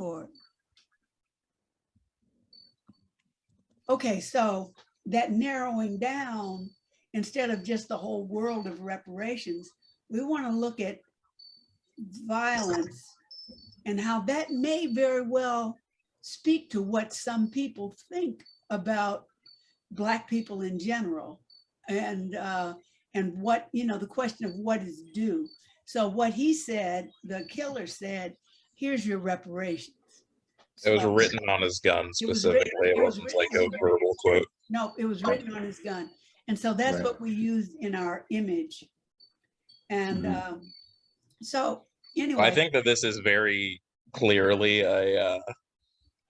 Discord. Okay, so that narrowing down, instead of just the whole world of reparations, we want to look at violence and how that may very well speak to what some people think about Black people in general, and what, you know, the question of what is due. So what he said, the killer said, here's your reparations. It was So written on his gun specifically. It wasn't like a written, verbal quote. no, it was written on his gun. And so that's Right. what we used in our image. And so anyway. I think that this is very clearly a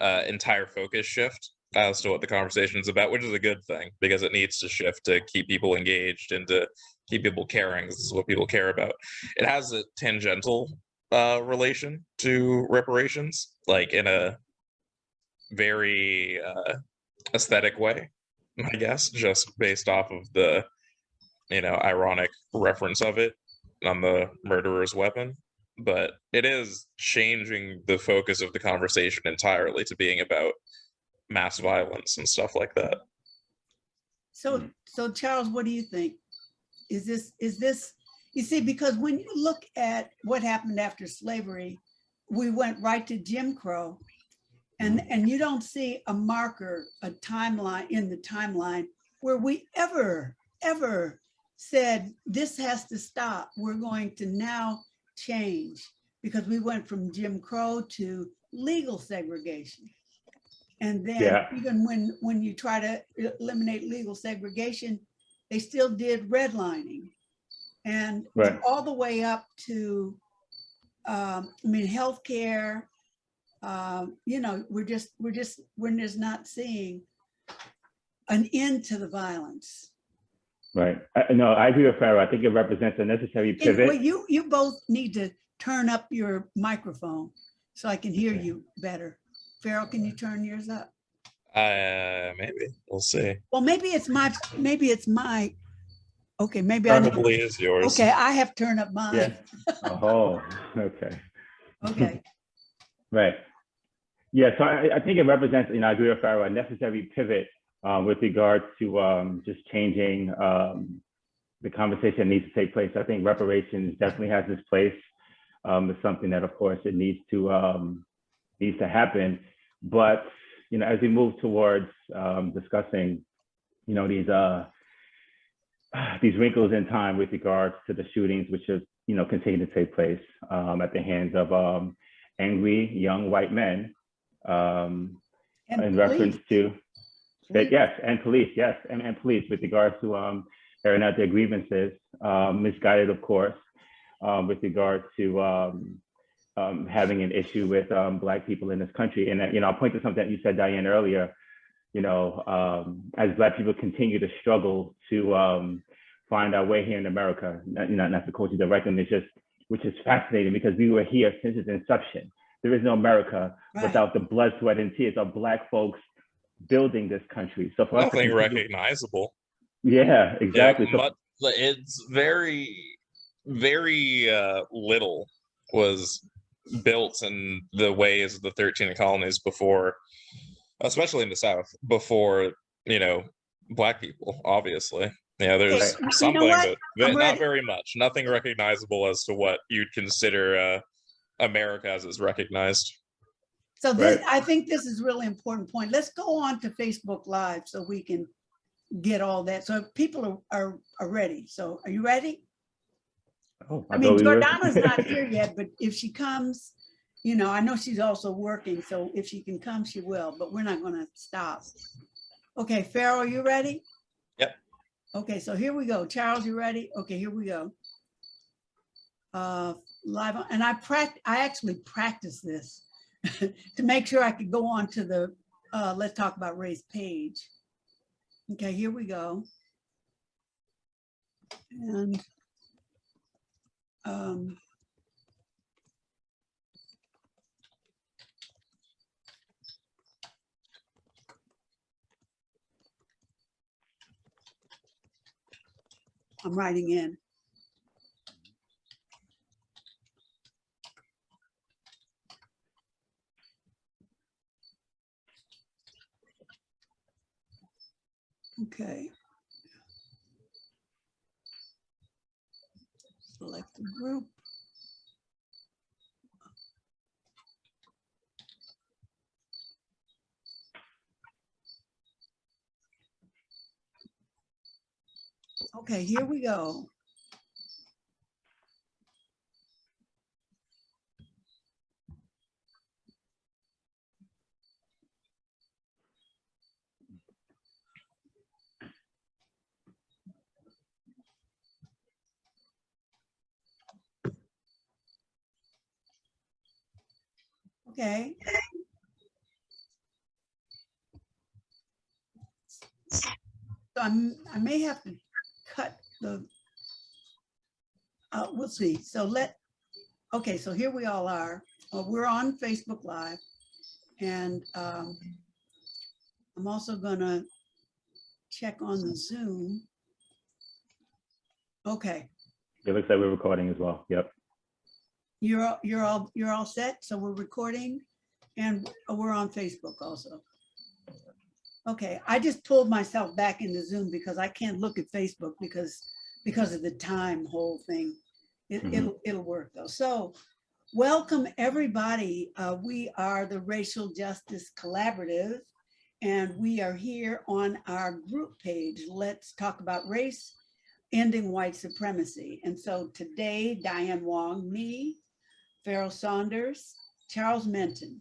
entire focus shift as to what the conversation is about, which is a good thing because it needs to shift to keep people engaged and to keep people caring. This is what people care about. It has a tangential relation to reparations, like in a very aesthetic way, I guess, just based off of the, you know, ironic reference of it on the murderer's weapon. But it is changing the focus of the conversation entirely to being about mass violence and stuff like that. So Charles, what do you think? Is this, you see, because when you look at what happened after slavery, we went right to Jim Crow, and you don't see a marker, a timeline in the timeline where we ever said, this has to stop. We're going to now change, because we went from Jim Crow to legal segregation. And then even when you try to eliminate legal segregation, they still did redlining, and all the way up to, I mean, healthcare. You know, we're just not seeing an end to the violence. Right. No, I agree with Farrah. I think it represents a necessary pivot. Well, you both need to turn up your microphone so I can hear you better. Farrell, can you turn yours up? Maybe we'll see. Well, maybe it's my. Okay, maybe probably is yours. Okay, I have turned up mine. Yeah. Oh, okay. Okay. Right. Yeah. So I think it represents, you know, I agree with Farrah, a necessary pivot with regards to just changing the conversation that needs to take place. I think reparations definitely has its place. It's something that, of course, it needs to happen. But, you know, as we move towards discussing, you know, these wrinkles in time with regards to the shootings, which have, you know, continue to take place at the hands of angry young white men, in reference to that, yes, and police, yes, and police with regards to airing out their grievances, misguided, of course, with regards to having an issue with Black people in this country. And, you know, I'll point to something that you said, Diane, earlier. You know, as Black people continue to struggle to find our way here in America, not to quote you directly, which is fascinating, because we were here since its inception. There is no America without the blood, sweat, and tears of Black folks building this country. So for nothing recognizable. Yeah, exactly. Yeah, but it's very, very little was built in the ways of the 13 colonies before, especially in the South, before, you know, Black people, obviously. Yeah, there's something, but not very much. Nothing recognizable as to what you'd consider America as is recognized. So this, I think this is a really important point. Let's go on to Facebook Live so we can get all that. So people are ready. So are you ready? Oh, I mean, Jordana's not here yet, but if she comes, you know, I know she's also working. So if she can come, she will, but we're not going to stop. Okay, Farrell, are you ready? Yep. Okay, so here we go. Charles, you ready? Okay, here we go. Live on, and I actually practiced this to make sure I could go on to the Let's Talk About Race page. Okay, here we go. And I'm writing in. Okay. Select the group. Okay, here we go. Okay. So I may have to cut the, we'll see. So okay, so here we all are. We're on Facebook Live. And I'm also gonna check on the Zoom. Okay, It looks like we're recording as well. Yep. you're all set. So we're recording, and we're on Facebook also. Okay, I just pulled myself back into Zoom because I can't look at Facebook because of the time whole thing. It'll work though. So welcome everybody. We are the Racial Justice Collaborative, and we are here on our group page. Let's talk about race, ending white supremacy. And so today, Diane Wong, me, Farrell Saunders, Charles Menton,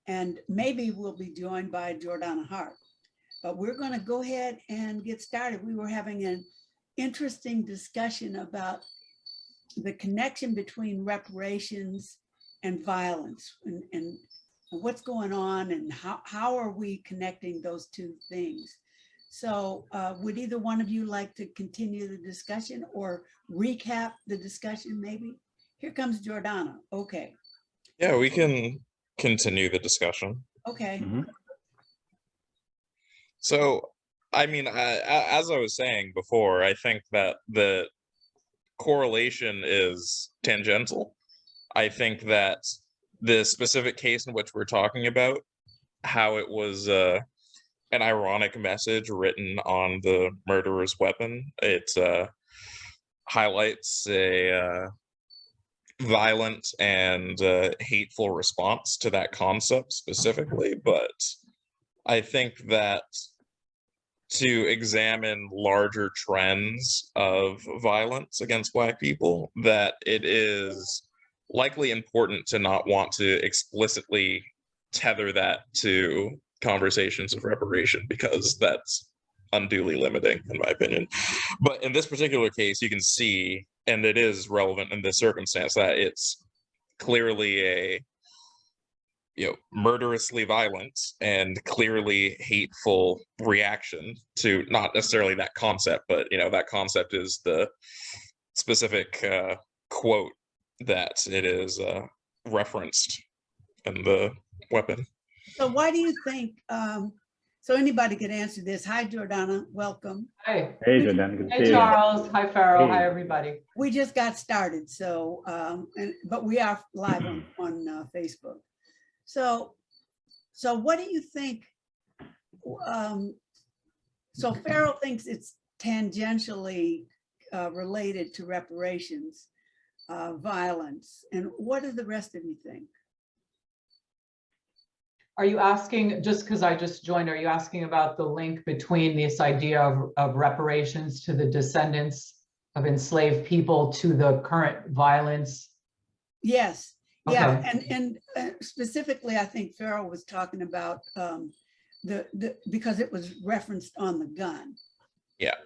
and maybe we'll be joined by Jordana Hart. But we're going to go ahead and get started. We were having an interesting discussion about the connection between reparations and violence, and what's going on, and how are we connecting those two things. So would either one of you like to continue the discussion or recap the discussion maybe? Here comes Jordana. Okay. Yeah, we can continue the discussion. Okay. So, I mean, as I was saying before, I think that the correlation is tangential. I think that the specific case in which we're talking about, how it was an ironic message written on the murderer's weapon, it highlights a violent and hateful response to that concept specifically. But I think that to examine larger trends of violence against Black people, that it is likely important to not want to explicitly tether that to conversations of reparation, because that's unduly limiting, in my opinion. But in this particular case, you can see, and it is relevant in this circumstance, that it's clearly a murderously violent and clearly hateful reaction to not necessarily that concept, but that concept is the specific quote that it is referenced in the weapon. So why do you think, so anybody could answer this. Hi, Jordana, welcome. Hi. Hey, Jordana. Good to Hey, see you. Charles. Hi, Farrell. Hey. Hi, everybody. We just got started, so, but we are live on Facebook. So what do you think? So Farrell thinks it's tangentially related to reparations, violence. And what do the rest of you think? Are you asking, just because I just joined, are you asking about the link between this idea of reparations to the descendants of enslaved people to the current violence? Yes. Yeah, Okay. and specifically, I think Farrell was talking about because it was referenced on the gun. Yeah.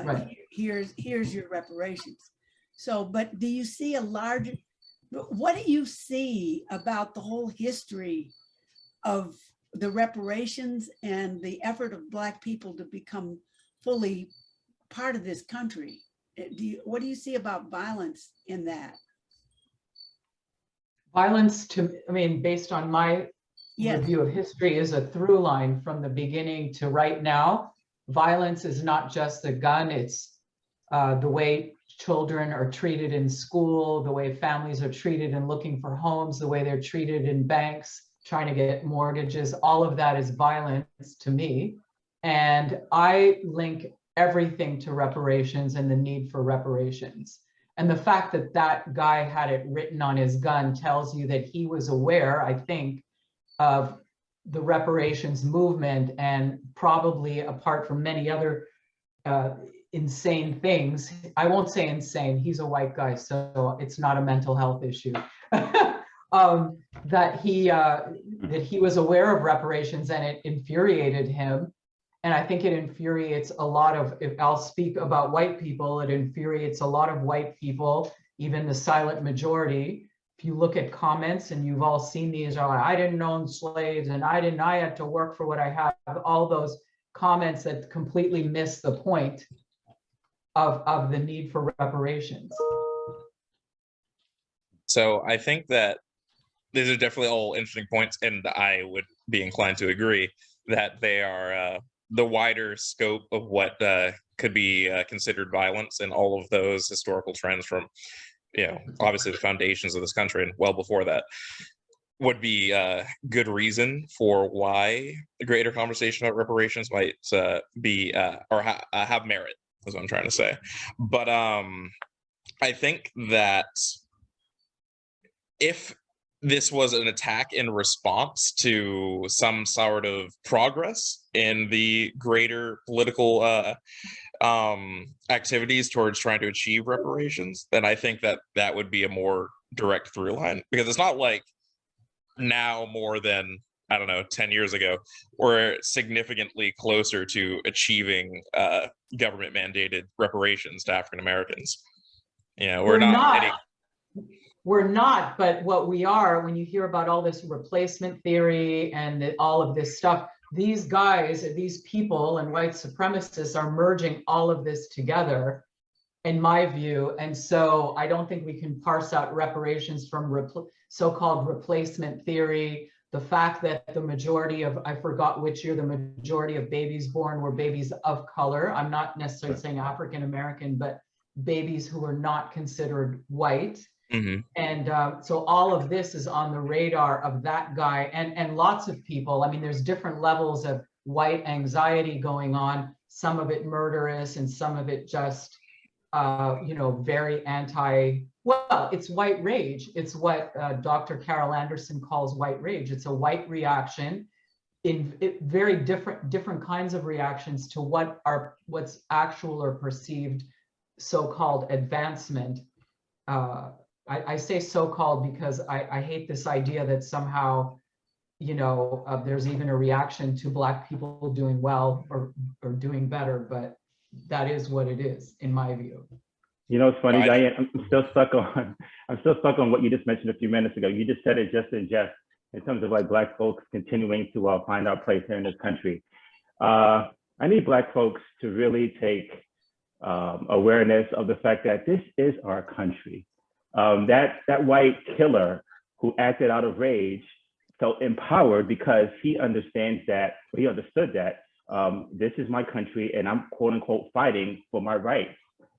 Right. Here's your reparations. So, but do you see what do you see about the whole history of the reparations and the effort of Black people to become fully part of this country? What do you see about violence in that? Violence, based on my Yes. review of history, is a through line from the beginning to right now. Violence is not just the gun, it's the way children are treated in school, the way families are treated in looking for homes, the way they're treated in banks, trying to get mortgages. All of that is violence to me. And I link everything to reparations and the need for reparations. And the fact that that guy had it written on his gun tells you that he was aware, I think, of the reparations movement, and probably apart from many other insane things. I won't say insane, he's a white guy, so it's not a mental health issue. That he was aware of reparations, and it infuriated him. And I think it infuriates a lot of, if I'll speak about white people, it infuriates a lot of white people, even the silent majority. If you look at comments, and you've all seen these, are like, I didn't own slaves, and I had to work for what I have, all those comments that completely miss the point of the need for reparations. So I think that these are definitely all interesting points, and I would be inclined to agree that they are the wider scope of what could be considered violence, and all of those historical trends from, obviously the foundations of this country and well before that, would be good reason for why the greater conversation about reparations might be or have merit, is what I'm trying to say. But I think that if this was an attack in response to some sort of progress in the greater political activities towards trying to achieve reparations, then I think that that would be a more direct through line, because it's not like now more than, I don't know, 10 years ago, we're significantly closer to achieving government mandated reparations to African Americans. We're not. We're not, but what we are, when you hear about all this replacement theory and all of this stuff, these guys, these people and white supremacists are merging all of this together, in my view. And so I don't think we can parse out reparations from so-called replacement theory. The fact that the majority of, I forgot which year, the majority of babies born were babies of color. I'm not necessarily saying African American, but babies who are not considered white. Mm-hmm. And so all of this is on the radar of that guy, and lots of people. I mean, there's different levels of white anxiety going on, some of it murderous and some of it just, very well, it's white rage. It's what Dr. Carol Anderson calls white rage. It's a white reaction in very different kinds of reactions to what's actual or perceived so-called advancement. I say so-called because I hate this idea that somehow, there's even a reaction to Black people doing well or doing better, but that is what it is, in my view. It's funny, Diane, I'm still stuck on what you just mentioned a few minutes ago. You just said it just in jest, in terms of like Black folks continuing to find our place here in this country. I need Black folks to really take awareness of the fact that this is our country. That white killer who acted out of rage felt empowered because he understood that this is my country, and I'm quote unquote fighting for my rights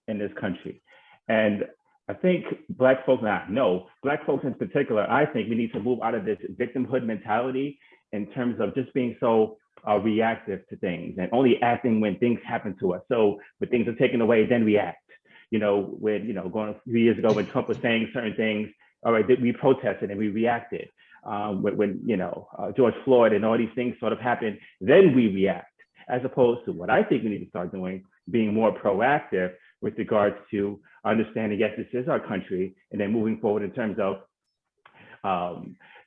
in this country. And I think Black folks in particular, I think we need to move out of this victimhood mentality in terms of just being so reactive to things and only acting when things happen to us. So when things are taken away, then we act. Going a few years ago when Trump was saying certain things, all right, we protested and we reacted. When George Floyd and all these things sort of happened, then we react, as opposed to what I think we need to start doing, being more proactive with regards to understanding, yes, this is our country, and then moving forward in terms of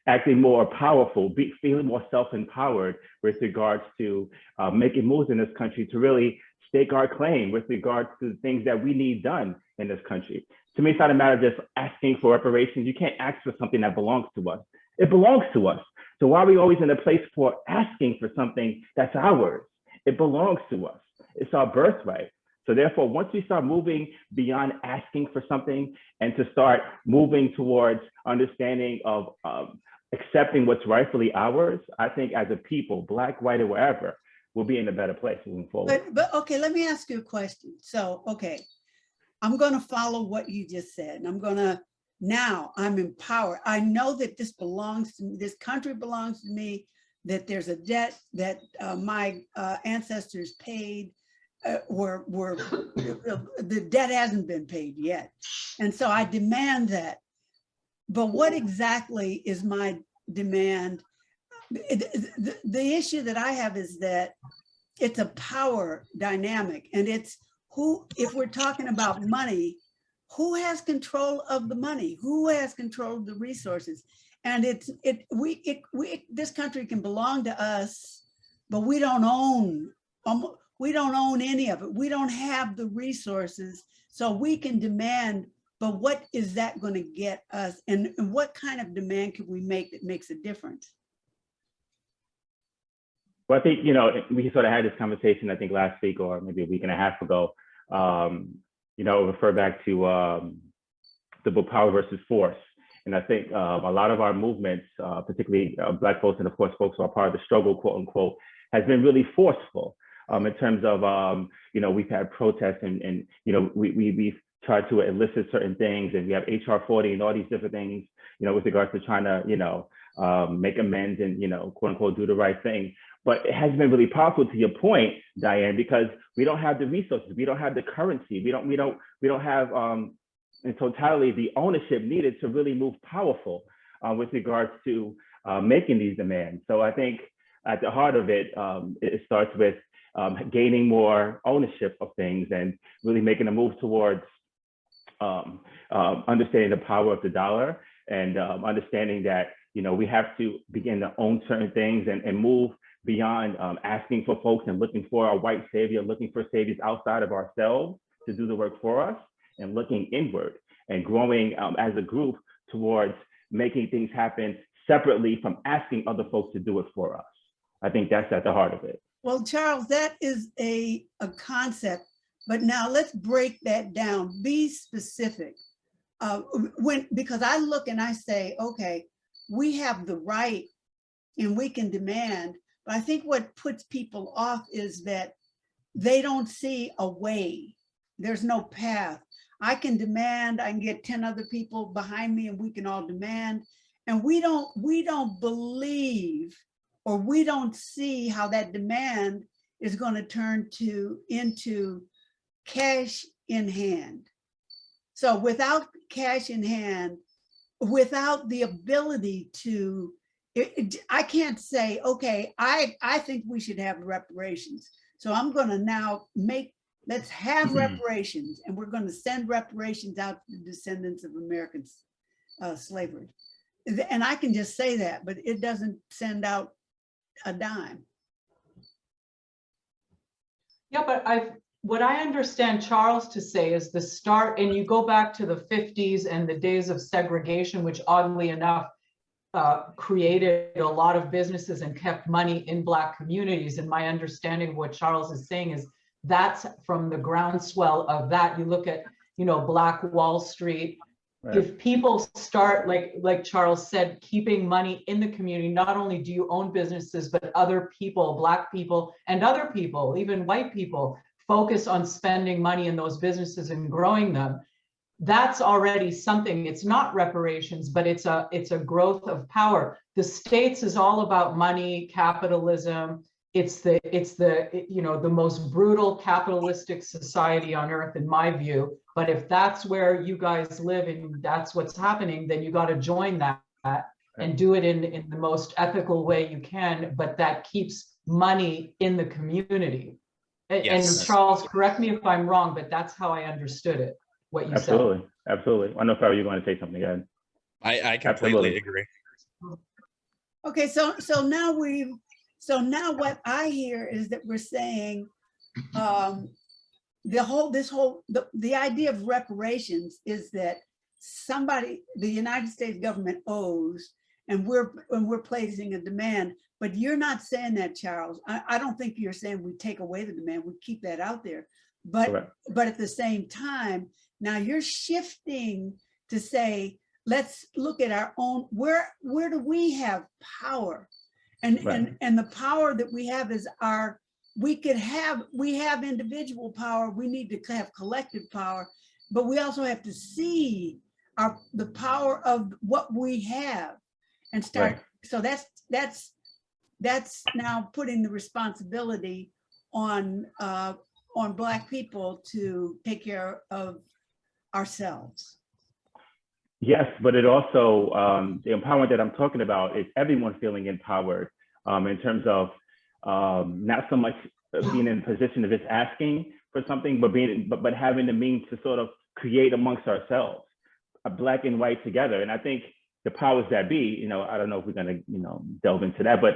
acting more powerful, feeling more self-empowered with regards to making moves in this country to really stake our claim with regards to the things that we need done in this country. To me, it's not a matter of just asking for reparations. You can't ask for something that belongs to us. It belongs to us. So why are we always in a place for asking for something that's ours? It belongs to us. It's our birthright. So therefore, once we start moving beyond asking for something and to start moving towards understanding of accepting what's rightfully ours, I think as a people, Black, white, or wherever, we'll be in a better place moving forward. But okay, let me ask you a question. So, okay, I'm going to follow what you just said, and now I'm empowered. I know that this belongs to me, this country belongs to me. that there's a debt that my ancestors paid, the debt hasn't been paid yet. And so I demand that. But what exactly is my demand? The issue that I have is that it's a power dynamic, and it's who, if we're talking about money, who has control of the money? Who has control of the resources? And this country can belong to us, but we don't own any of it. We don't have the resources, so we can demand, but what is that going to get us? And what kind of demand can we make that makes a difference? Well, I think, you know, we sort of had this conversation, I think last week or maybe a week and a half ago, you know, refer back to the book Power versus Force. And I think a lot of our movements, particularly Black folks and of course folks who are part of the struggle, quote unquote, has been really forceful in terms of, you know, we've had protests and you know, we've tried to elicit certain things, and we have HR 40 and all these different things, you know, with regards to trying to, you know, make amends and, you know, quote unquote, do the right thing. But it has been really powerful, to your point, Diane, because we don't have the resources, we don't have the currency, we don't have in totality the ownership needed to really move powerful with regards to making these demands. So I think at the heart of it, it starts with gaining more ownership of things and really making a move towards understanding the power of the dollar and understanding that, you know, we have to begin to own certain things and move beyond asking for folks and looking for a white savior, looking for saviors outside of ourselves to do the work for us, and looking inward and growing as a group towards making things happen separately from asking other folks to do it for us. I think that's at the heart of it. Well, Charles, that is a concept, but now let's break that down. Be specific. Because I look and I say, okay, we have the right and we can demand, but I think what puts people off is that they don't see a way. There's no path. I can demand, I can get 10 other people behind me and we can all demand. And we don't believe, or we don't see how that demand is going to turn into cash in hand. So without cash in hand, without the ability to, I can't say, okay, I think we should have reparations. So I'm going to now let's have reparations, and we're going to send reparations out to the descendants of American slavery. And I can just say that, but it doesn't send out a dime. Yeah, but what I understand Charles to say is the start, and you go back to the 50s and the days of segregation, which oddly enough created a lot of businesses and kept money in Black communities. And my understanding of what Charles is saying is that's from the groundswell of that. You look at, you know, Black Wall Street. Right. If people start, like Charles said, keeping money in the community, not only do you own businesses, but other people, Black people and other people, even white people, focus on spending money in those businesses and growing them. That's already something. It's not reparations, but it's a growth of power. The States is all about money, capitalism. It's the you know, the most brutal capitalistic society on earth, in my view. But if that's where you guys live and that's what's happening, then you got to join that and do it in the most ethical way you can. But that keeps money in the community. Yes. And Charles, correct me if I'm wrong, but that's how I understood it. What you absolutely, said. Absolutely. I know, Farrah, you're going to say something again. I completely agree. Okay, so now what I hear is that we're saying the idea of reparations is that the United States government owes, and we're placing a demand. But you're not saying that, Charles. I don't think you're saying we take away the demand. We keep that out there. But at the same time, now you're shifting to say, let's look at our own, where do we have power? And the power that we have is we have individual power. We need to have collective power, but we also have to see the power of what we have and start. So that's now putting the responsibility on Black people to take care of ourselves. Yes, but it also, the empowerment that I'm talking about is everyone feeling empowered in terms of not so much being in a position of just asking for something, but having the means to sort of create amongst ourselves, Black and white together. And I think the powers that be, I don't know if we're going to, delve into that, but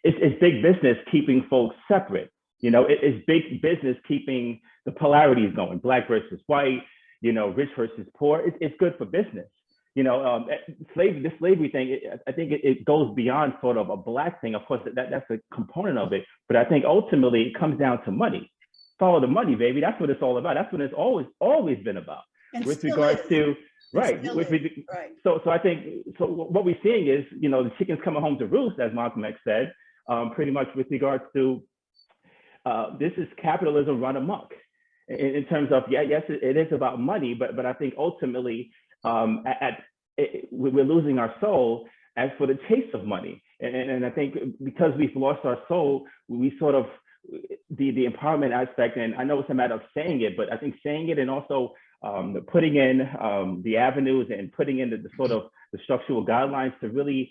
it's big business keeping folks separate. It's big business keeping the polarities going, Black versus white, rich versus poor. It's good for business. The slavery thing, I think it goes beyond sort of a Black thing. Of course, that's a component of it, but I think ultimately it comes down to money. Follow the money, baby. That's what it's all about. That's what it's always been about. And with regards to right. Right. So I think what we're seeing is, the chickens coming home to roost, as Malcolm X said, pretty much with regards to this is capitalism run amok. In terms of, yes, it is about money, but I think ultimately we're losing our soul as for the chase of money. And I think because we've lost our soul, we sort of, the empowerment aspect, and I know it's a matter of saying it, but I think saying it and also putting in the avenues and putting in the sort of the structural guidelines to really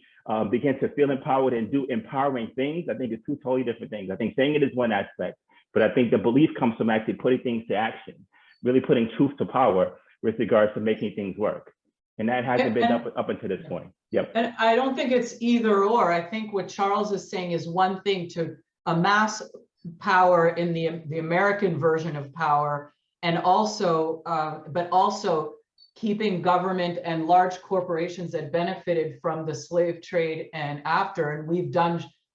begin to feel empowered and do empowering things, I think it's two totally different things. I think saying it is one aspect, but I think the belief comes from actually putting things to action, really putting truth to power with regards to making things work. And that hasn't been up until this point. Yep. And I don't think it's either or. I think what Charles is saying is one thing to amass power in the American version of power, and also, but also keeping government and large corporations that benefited from the slave trade and after. And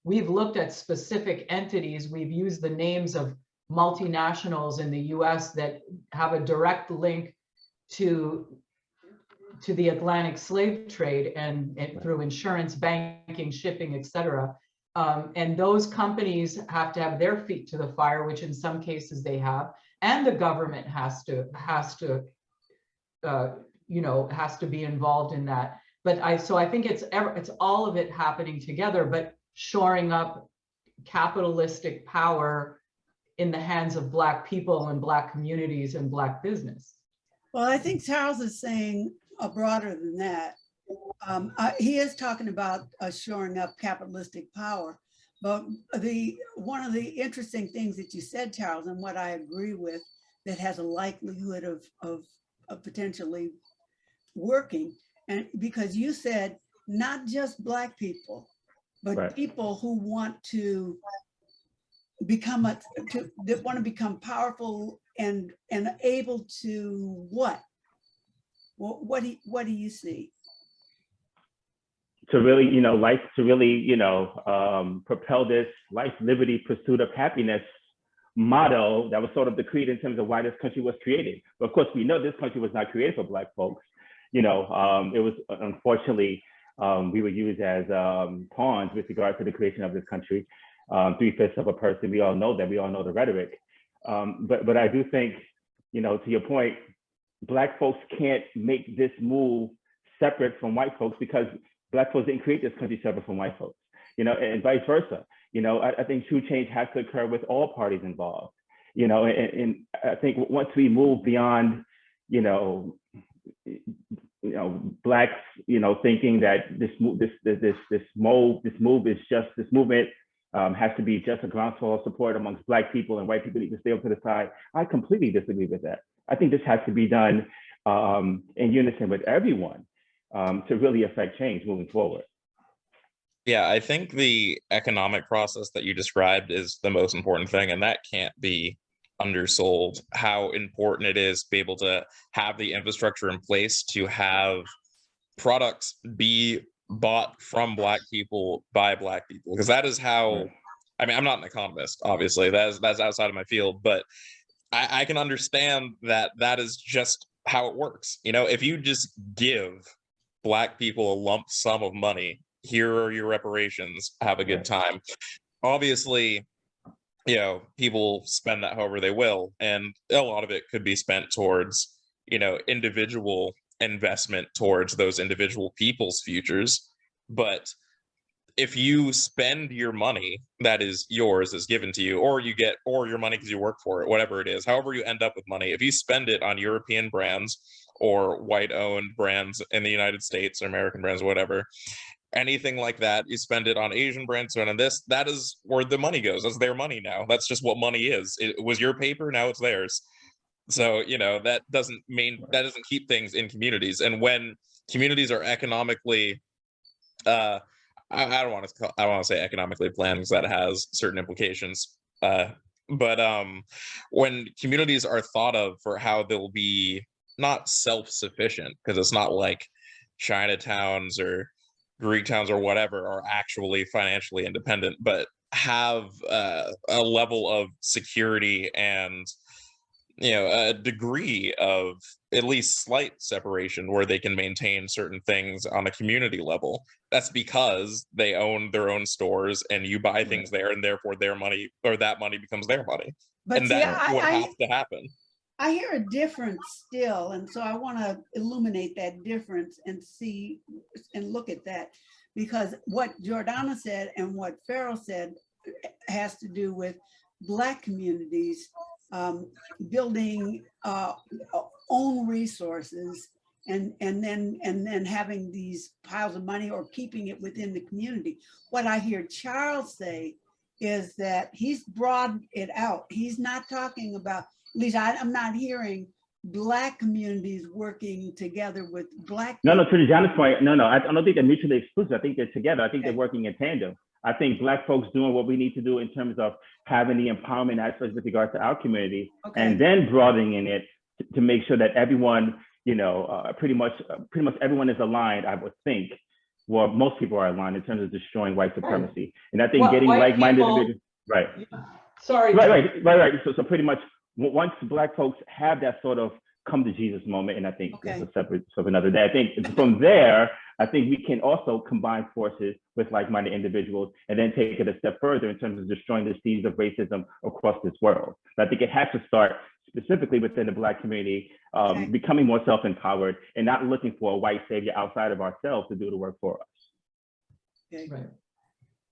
we've looked at specific entities. We've used the names of multinationals in the US that have a direct link to the Atlantic slave trade and through insurance, banking, shipping, et cetera. And those companies have to have their feet to the fire, which in some cases they have, and the government has to be involved in that. But so I think it's all of it happening together, but shoring up capitalistic power in the hands of Black people and Black communities and Black business. Well, I think Charles is saying broader than that. He is talking about shoring up capitalistic power, but one of the interesting things that you said, Charles, and what I agree with, that has a likelihood of potentially working, and because you said not just Black people, but right. people who want to become that want to become powerful and able to what? Well, what do you see? To really, propel this life, liberty, pursuit of happiness motto that was sort of the creed in terms of why this country was created. But of course, we know this country was not created for Black folks. It was unfortunately, we were used as pawns with regard to the creation of this country. 3/5 of a person, we all know that, we all know the rhetoric. But I do think, to your point, Black folks can't make this move separate from white folks because Black folks didn't create this country separate from white folks, and vice versa. I think true change has to occur with all parties involved, and I think once we move beyond, Blacks, thinking that this movement has to be just a groundswell of support amongst Black people and white people need to stay up to the side. I completely disagree with that. I think this has to be done in unison with everyone to really affect change moving forward. Yeah, I think the economic process that you described is the most important thing, and that can't be undersold, how important it is to be able to have the infrastructure in place to have products be bought from Black people by Black people, because that is how, I mean, I'm not an economist, obviously, that's outside of my field, but I can understand that is just how it works. If you just give Black people a lump sum of money, here are your reparations, have a good time. Obviously, people spend that however they will, and a lot of it could be spent towards, individual investment towards those individual people's futures. But if you spend your money that is yours, is given to you, or your money because you work for it, whatever it is, however you end up with money, if you spend it on European brands or white owned brands in the United States or American brands, whatever, anything like that, you spend it on Asian brands and on this, that is where the money goes. That's their money now. That's just what money is. It was your paper, now it's theirs. So, that doesn't keep things in communities. And when communities are economically, I don't want to say economically planned, because that has certain implications. But when communities are thought of for how they'll be not self-sufficient, because it's not like Chinatowns or Greek towns or whatever are actually financially independent, but have a level of security and a degree of at least slight separation where they can maintain certain things on a community level. That's because they own their own stores and you buy things there, and therefore their money, or that money, becomes their money. But And see, that's what has to happen. I hear a difference still, and so I want to illuminate that difference and see and look at that, because what Jordana said and what Farrell said has to do with Black communities building own resources and then having these piles of money or keeping it within the community. What I hear Charles say is that he's broadened it out. He's not talking about, at least I'm not hearing Black communities working together with Black. No, to Jana's point, no, I don't think they're mutually exclusive. I think they're together. I think they're working in tandem. I think Black folks doing what we need to do in terms of having the empowerment aspects with regards to our community, and then broadening it to make sure that everyone, pretty much everyone is aligned, I would think. Well, most people are aligned in terms of destroying white supremacy. And I think getting like-minded individuals, right. Sorry. Right. So pretty much once Black folks have that sort of come to Jesus moment, and I think that's a separate of another day. I think from there, I think we can also combine forces with like-minded individuals and then take it a step further in terms of destroying the seeds of racism across this world. But I think it has to start specifically within the Black community, becoming more self-empowered and not looking for a white savior outside of ourselves to do the work for us. Okay. Right.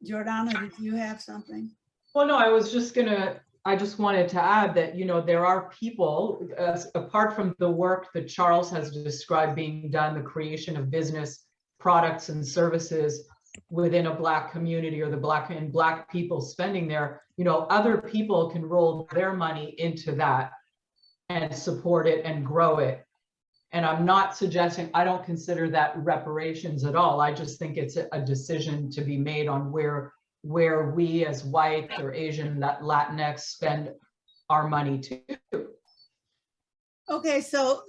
Jordana, did you have something? Well, no, I just wanted to add that, there are people, apart from the work that Charles has described being done, the creation of business products and services within a Black community, or the Black people spending there, other people can roll their money into that and support it and grow it. And I'm not suggesting, I don't consider that reparations at all. I just think it's a decision to be made on where we as white or Asian, Latinx, spend our money too. Okay, so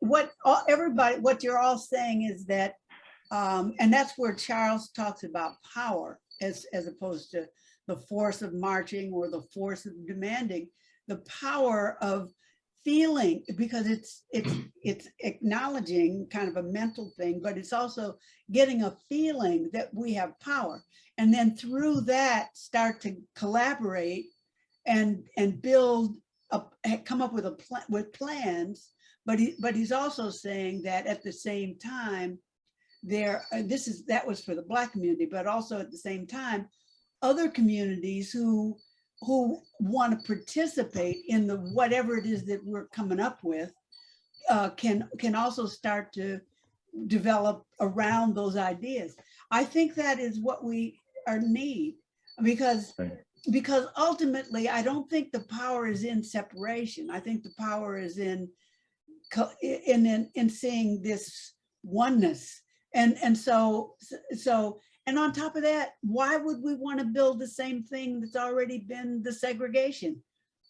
what you're all saying is that, and that's where Charles talks about power as opposed to the force of marching or the force of demanding, the power of feeling, because it's acknowledging kind of a mental thing, but it's also getting a feeling that we have power, and then through that start to collaborate and build up, come up with plans. But he's also saying that at the same time, that was for the Black community, but also at the same time, other communities who want to participate in the whatever it is that we're coming up with can also start to develop around those ideas. I think that is what we need, because ultimately I don't think the power is in separation. I think the power is in seeing this oneness, and so and on top of that, why would we want to build the same thing that's already been the segregation?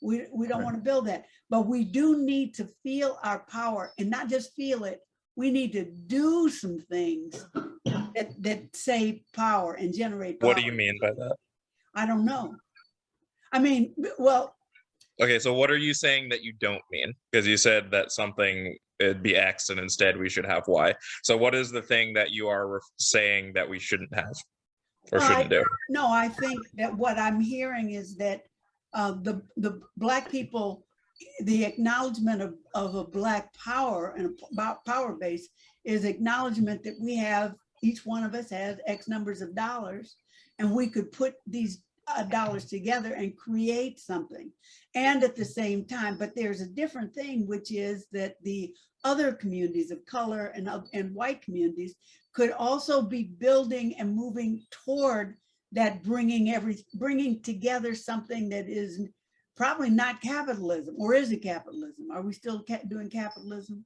We don't want to build that, but we do need to feel our power, and not just feel it. We need to do some things that say power and generate power. What do you mean by that? I don't know. I mean, well. Okay, so what are you saying that you don't mean? Because you said that something, it'd be X and instead we should have Y. So what is the thing that you are saying that we shouldn't have or shouldn't do? No, I think that what I'm hearing is that the Black people, the acknowledgement of a Black power and a power base is acknowledgement that we have each one of us has X numbers of dollars, and we could put these dollars together and create something. And at the same time, but there's a different thing, which is that the other communities of color and white communities could also be building and moving toward that, bringing together something that is probably not capitalism. Or is it capitalism? Are we still doing capitalism?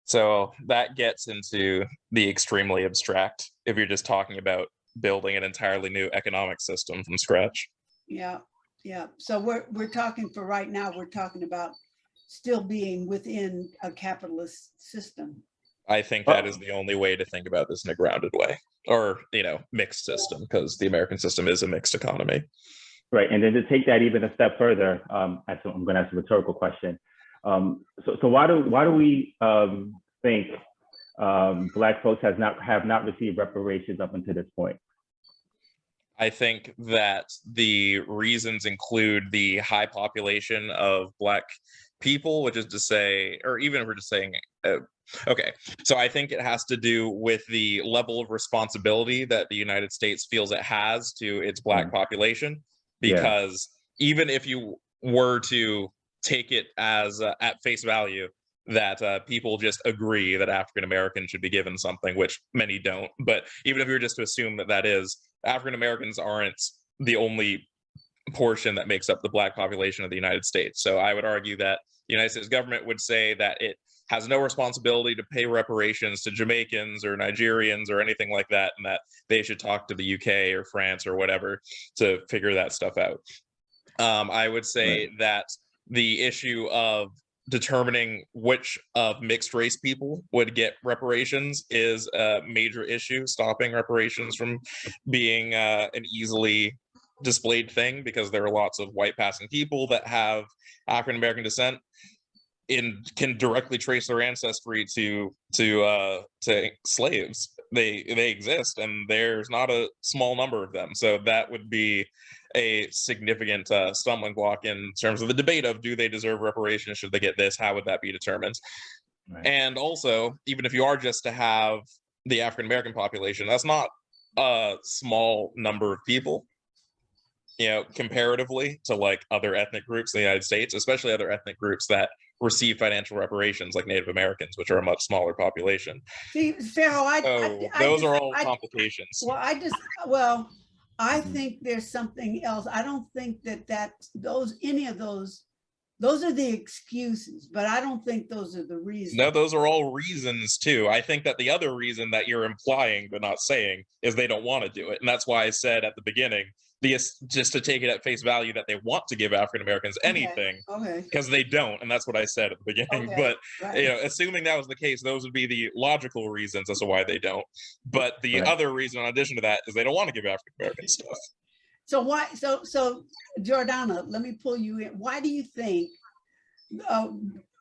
So that gets into the extremely abstract if you're just talking about building an entirely new economic system from scratch. Yeah, yeah. So we're talking, for right now, we're talking about still being within a capitalist system. I think that is the only way to think about this in a grounded way, or, you know, mixed system, because the American system is a mixed economy. Right, and then to take that even a step further, I'm going to ask a rhetorical question. So why do we think Black folks have not received reparations up until this point? I think that the reasons include the high population of Black people, which is to say, or even if we're just saying, okay, so I think it has to do with the level of responsibility that the United States feels it has to its Black population, because even if you were to take it as at face value that people just agree that African Americans should be given something, which many don't, but even if you were just to assume that that is, African Americans aren't the only portion that makes up the Black population of the United States. So I would argue that the United States government would say that it has no responsibility to pay reparations to Jamaicans or Nigerians or anything like that, and that they should talk to the UK or France or whatever to figure that stuff out. I would say that the issue of determining which of mixed race people would get reparations is a major issue, stopping reparations from being an easily displayed thing, because there are lots of white passing people that have African American descent can directly trace their ancestry to slaves. They exist, and there's not a small number of them. So that would be a significant stumbling block in terms of the debate of, do they deserve reparations? Should they get this? How would that be determined? Right. And also, even if you are just to have the African American population, that's not a small number of people, you know, comparatively to like other ethnic groups in the United States, especially other ethnic groups that receive financial reparations, like Native Americans, which are a much smaller population. See, Pharaoh, those are all complications. I think there's something else. I don't think that any of those are the excuses, but I don't think those are the reasons. No, those are all reasons too. I think that the other reason that you're implying but not saying is they don't want to do it. And that's why I said at the beginning, just to take it at face value that they want to give African Americans anything, because they don't, and that's what I said at the beginning. But you know, assuming that was the case, those would be the logical reasons as to why they don't. But the other reason, in addition to that, is they don't want to give African Americans stuff. So why? So Jordana, let me pull you in. Why do you think?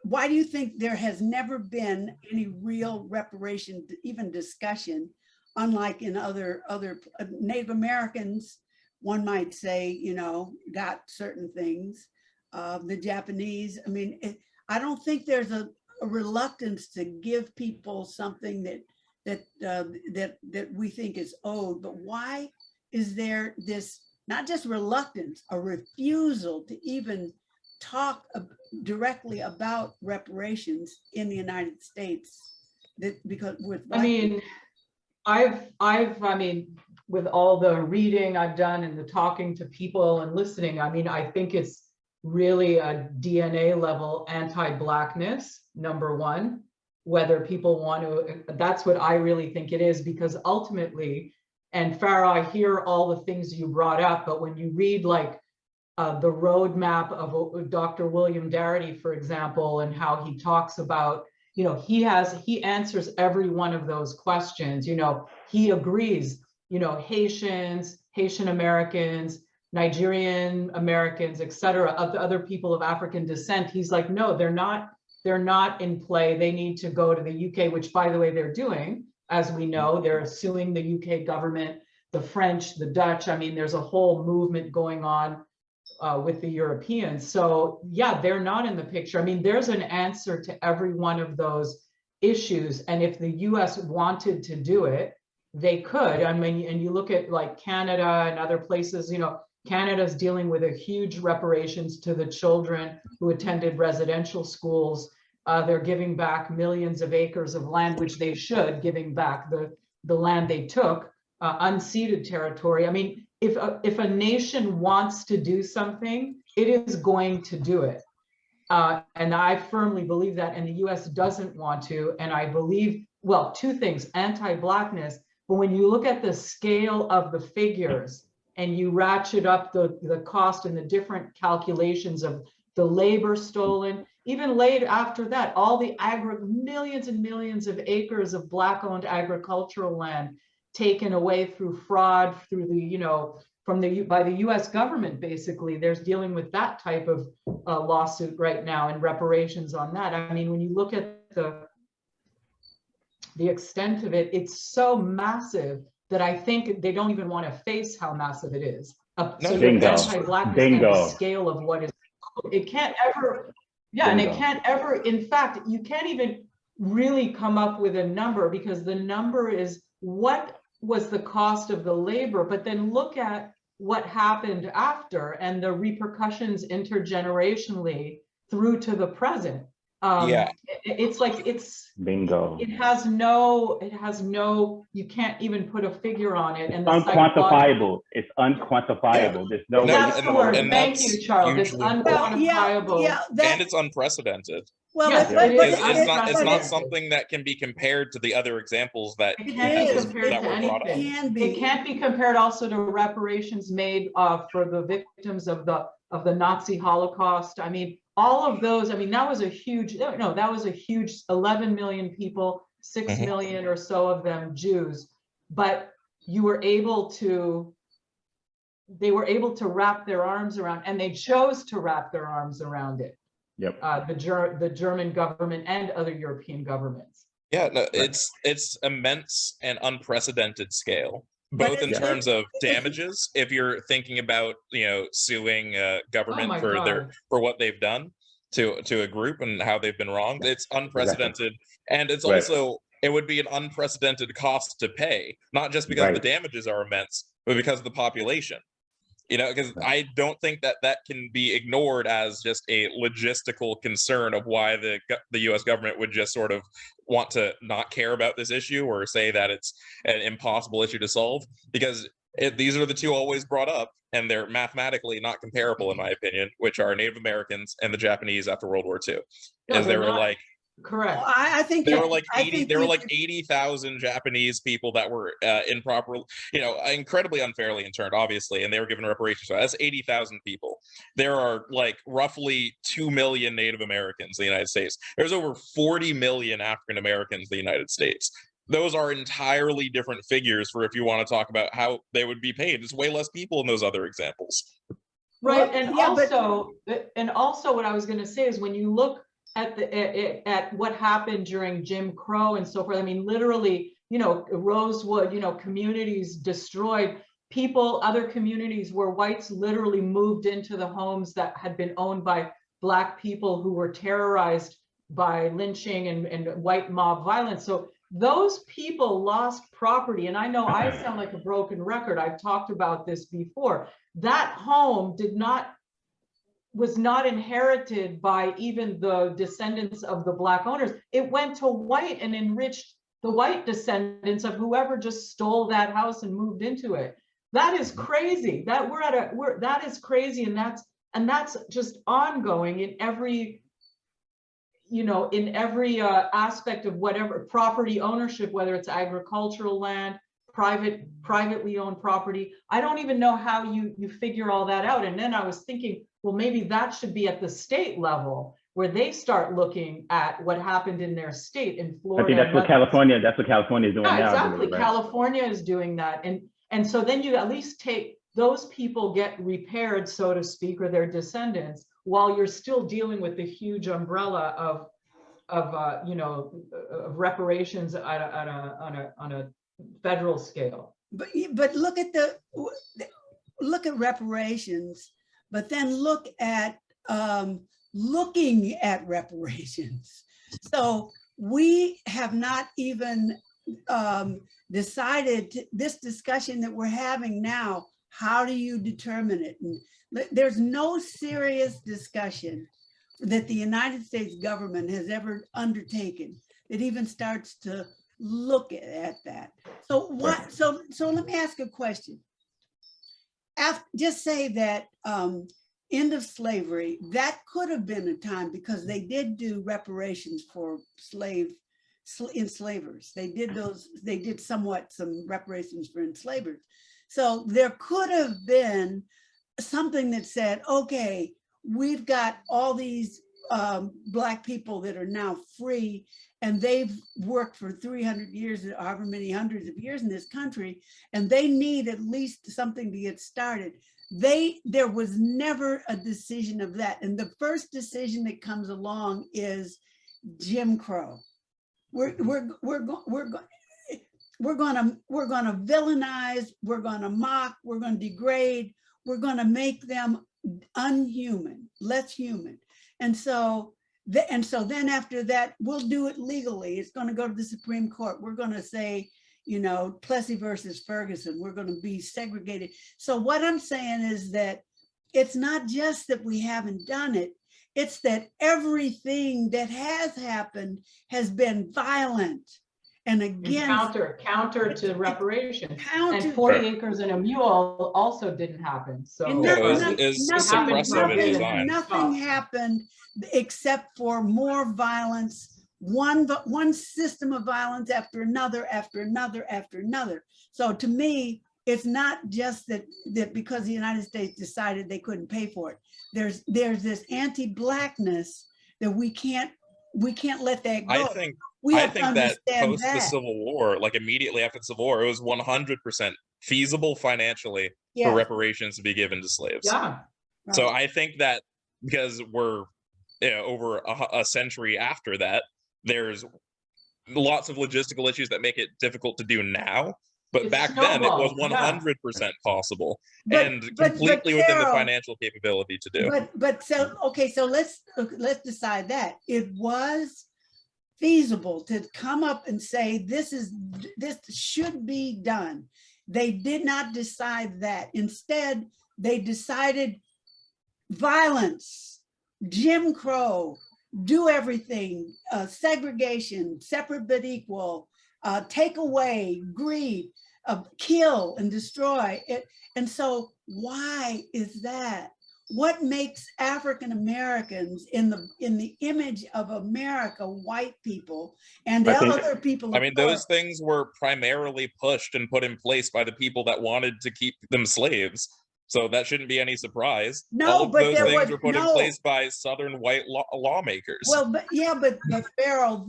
Why do you think there has never been any real reparation, even discussion, unlike in other Native Americans? One might say, you know, got certain things. The Japanese, I mean, I don't think there's a reluctance to give people something that we think is owed. But why is there this, not just reluctance, a refusal to even talk directly about reparations in the United States? Because with with all the reading I've done and the talking to people and listening, I mean, I think it's really a DNA level anti-Blackness, number one, whether people want to, that's what I really think it is, because ultimately, and Farah, I hear all the things you brought up, but when you read like the roadmap of Dr. William Darity, for example, and how he talks about, you know, he answers every one of those questions. You know, he agrees, you know, Haitians, Haitian Americans, Nigerian Americans, et cetera, other people of African descent. He's like, no, they're not in play. They need to go to the UK, which by the way, they're doing, as we know, they're suing the UK government, the French, the Dutch. I mean, there's a whole movement going on with the Europeans. So yeah, they're not in the picture. I mean, there's an answer to every one of those issues. And if the US wanted to do it, they could. I mean, and you look at like Canada and other places, you know, Canada's dealing with a huge reparations to the children who attended residential schools. They're giving back millions of acres of land, which they should, giving back the land they took, unceded territory. I mean, if a nation wants to do something, it is going to do it. And I firmly believe that, and the US doesn't want to. And I believe, well, two things, anti-Blackness, but when you look at the scale of the figures and you ratchet up the cost and the different calculations of the labor stolen, even later after that, all the millions and millions of acres of Black-owned agricultural land taken away through fraud, through the, you know, by the US government, basically. There's dealing with that type of lawsuit right now and reparations on that. I mean, when you look at the extent of it, it's so massive that I think they don't even want to face how massive it is. So the anti-Blackness and the scale of what is, it can't ever, yeah, and it can't ever, in fact, you can't even really come up with a number, because the number is what was the cost of the labor, but then look at what happened after and the repercussions intergenerationally through to the present. Yeah, It's like, it's bingo. It has no, you can't even put a figure on it. And unquantifiable. It's unquantifiable. There's no way. That's the word. Thank you, Charles. It's unquantifiable. And it's unprecedented. Well, yes, it's not something that can be compared to the other examples that it can't be compared that to were brought up. It can't be compared also to reparations made for the victims of the Nazi Holocaust. I mean, all of those. I mean, that was a huge. No, that was a huge 11 million people, 6 million or so of them Jews. But you were able to. They were able to wrap their arms around, and they chose to wrap their arms around it. Yep. The German government and other European governments. Yeah, no, it's immense and unprecedented scale, both in terms of damages. If you're thinking about, you know, suing government for what they've done to a group and how they've been wronged, it's unprecedented, and it's also, it would be an unprecedented cost to pay, not just because the damages are immense, but because of the population. You know, because I don't think that can be ignored as just a logistical concern of why the U.S. government would just sort of want to not care about this issue or say that it's an impossible issue to solve, because these are the two always brought up, and they're mathematically not comparable, in my opinion, which are Native Americans and the Japanese after World War II. Because they were like, correct. I think there were like 80,000 Japanese people that were improper, you know, incredibly unfairly interned, obviously, and they were given reparations. So that's 80,000 people. There are like roughly 2 million Native Americans in the United States. There's over 40 million African Americans in the United States. Those are entirely different figures for if you want to talk about how they would be paid. There's way less people in those other examples. Right, and also what I was going to say is when you look at what happened during Jim Crow and so forth. I mean, literally, you know, Rosewood, you know, communities destroyed, other communities where whites literally moved into the homes that had been owned by Black people who were terrorized by lynching and white mob violence. So those people lost property. And I know I sound like a broken record. I've talked about this before. That home was not inherited by even the descendants of the Black owners. It went to white and enriched the white descendants of whoever just stole that house and moved into it. That is crazy. That is crazy, and that's just ongoing in every, you know, in every aspect of whatever property ownership, whether it's agricultural land, privately owned property. I don't even know how you figure all that out. And then I was thinking, well, maybe that should be at the state level where they start looking at what happened in their state in Florida. I think that's what California is doing now. Exactly. Right? California is doing that. And so then you at least take those people get repaired, so to speak, or their descendants, while you're still dealing with the huge umbrella of you know, of reparations on a federal scale. But look at reparations, but then look at looking at reparations. So we have not even decided this discussion that we're having now, how do you determine it? And there's no serious discussion that the United States government has ever undertaken that even starts to look at that. So what? So let me ask a question. Just say that end of slavery, that could have been a time, because they did do reparations for enslavers. They did somewhat some reparations for enslavers. So there could have been something that said, okay, we've got all these Black people that are now free, and they've worked for 300 years, however many hundreds of years in this country, and they need at least something to get started. There was never a decision of that. And the first decision that comes along is Jim Crow. We're going to villainize, we're going to mock, we're going to degrade, we're going to make them unhuman, less human. And so then after that, we'll do it legally. It's going to go to the Supreme Court. We're going to say, you know, Plessy versus Ferguson, we're going to be segregated. So what I'm saying is that it's not just that we haven't done it, it's that everything that has happened has been violent. And again, counter to reparations. Counter, and 40 acres and a mule also didn't happen. So nothing happened except for more violence, one system of violence after another, after another, after another. So to me, it's not just that because the United States decided they couldn't pay for it. There's this anti-Blackness that we can't let that go. I think that post the Civil War, like immediately after the Civil War, it was 100% feasible financially for reparations to be given to slaves. Yeah. Right. So I think that because we're over a century after that, there's lots of logistical issues that make it difficult to do now. But back then it was 100% possible and completely within the financial capability to do. But so, okay, so let's decide that. It was feasible to come up and say, this should be done. They did not decide that. Instead, they decided violence, Jim Crow, do everything, segregation, separate but equal, take away, greed, kill and destroy it. And so why is that? What makes African Americans in the image of America, white people and other people? I mean, those things were primarily pushed and put in place by the people that wanted to keep them slaves. So that shouldn't be any surprise. No, all of but those things were put in place by Southern white lawmakers. Well, but Farrell,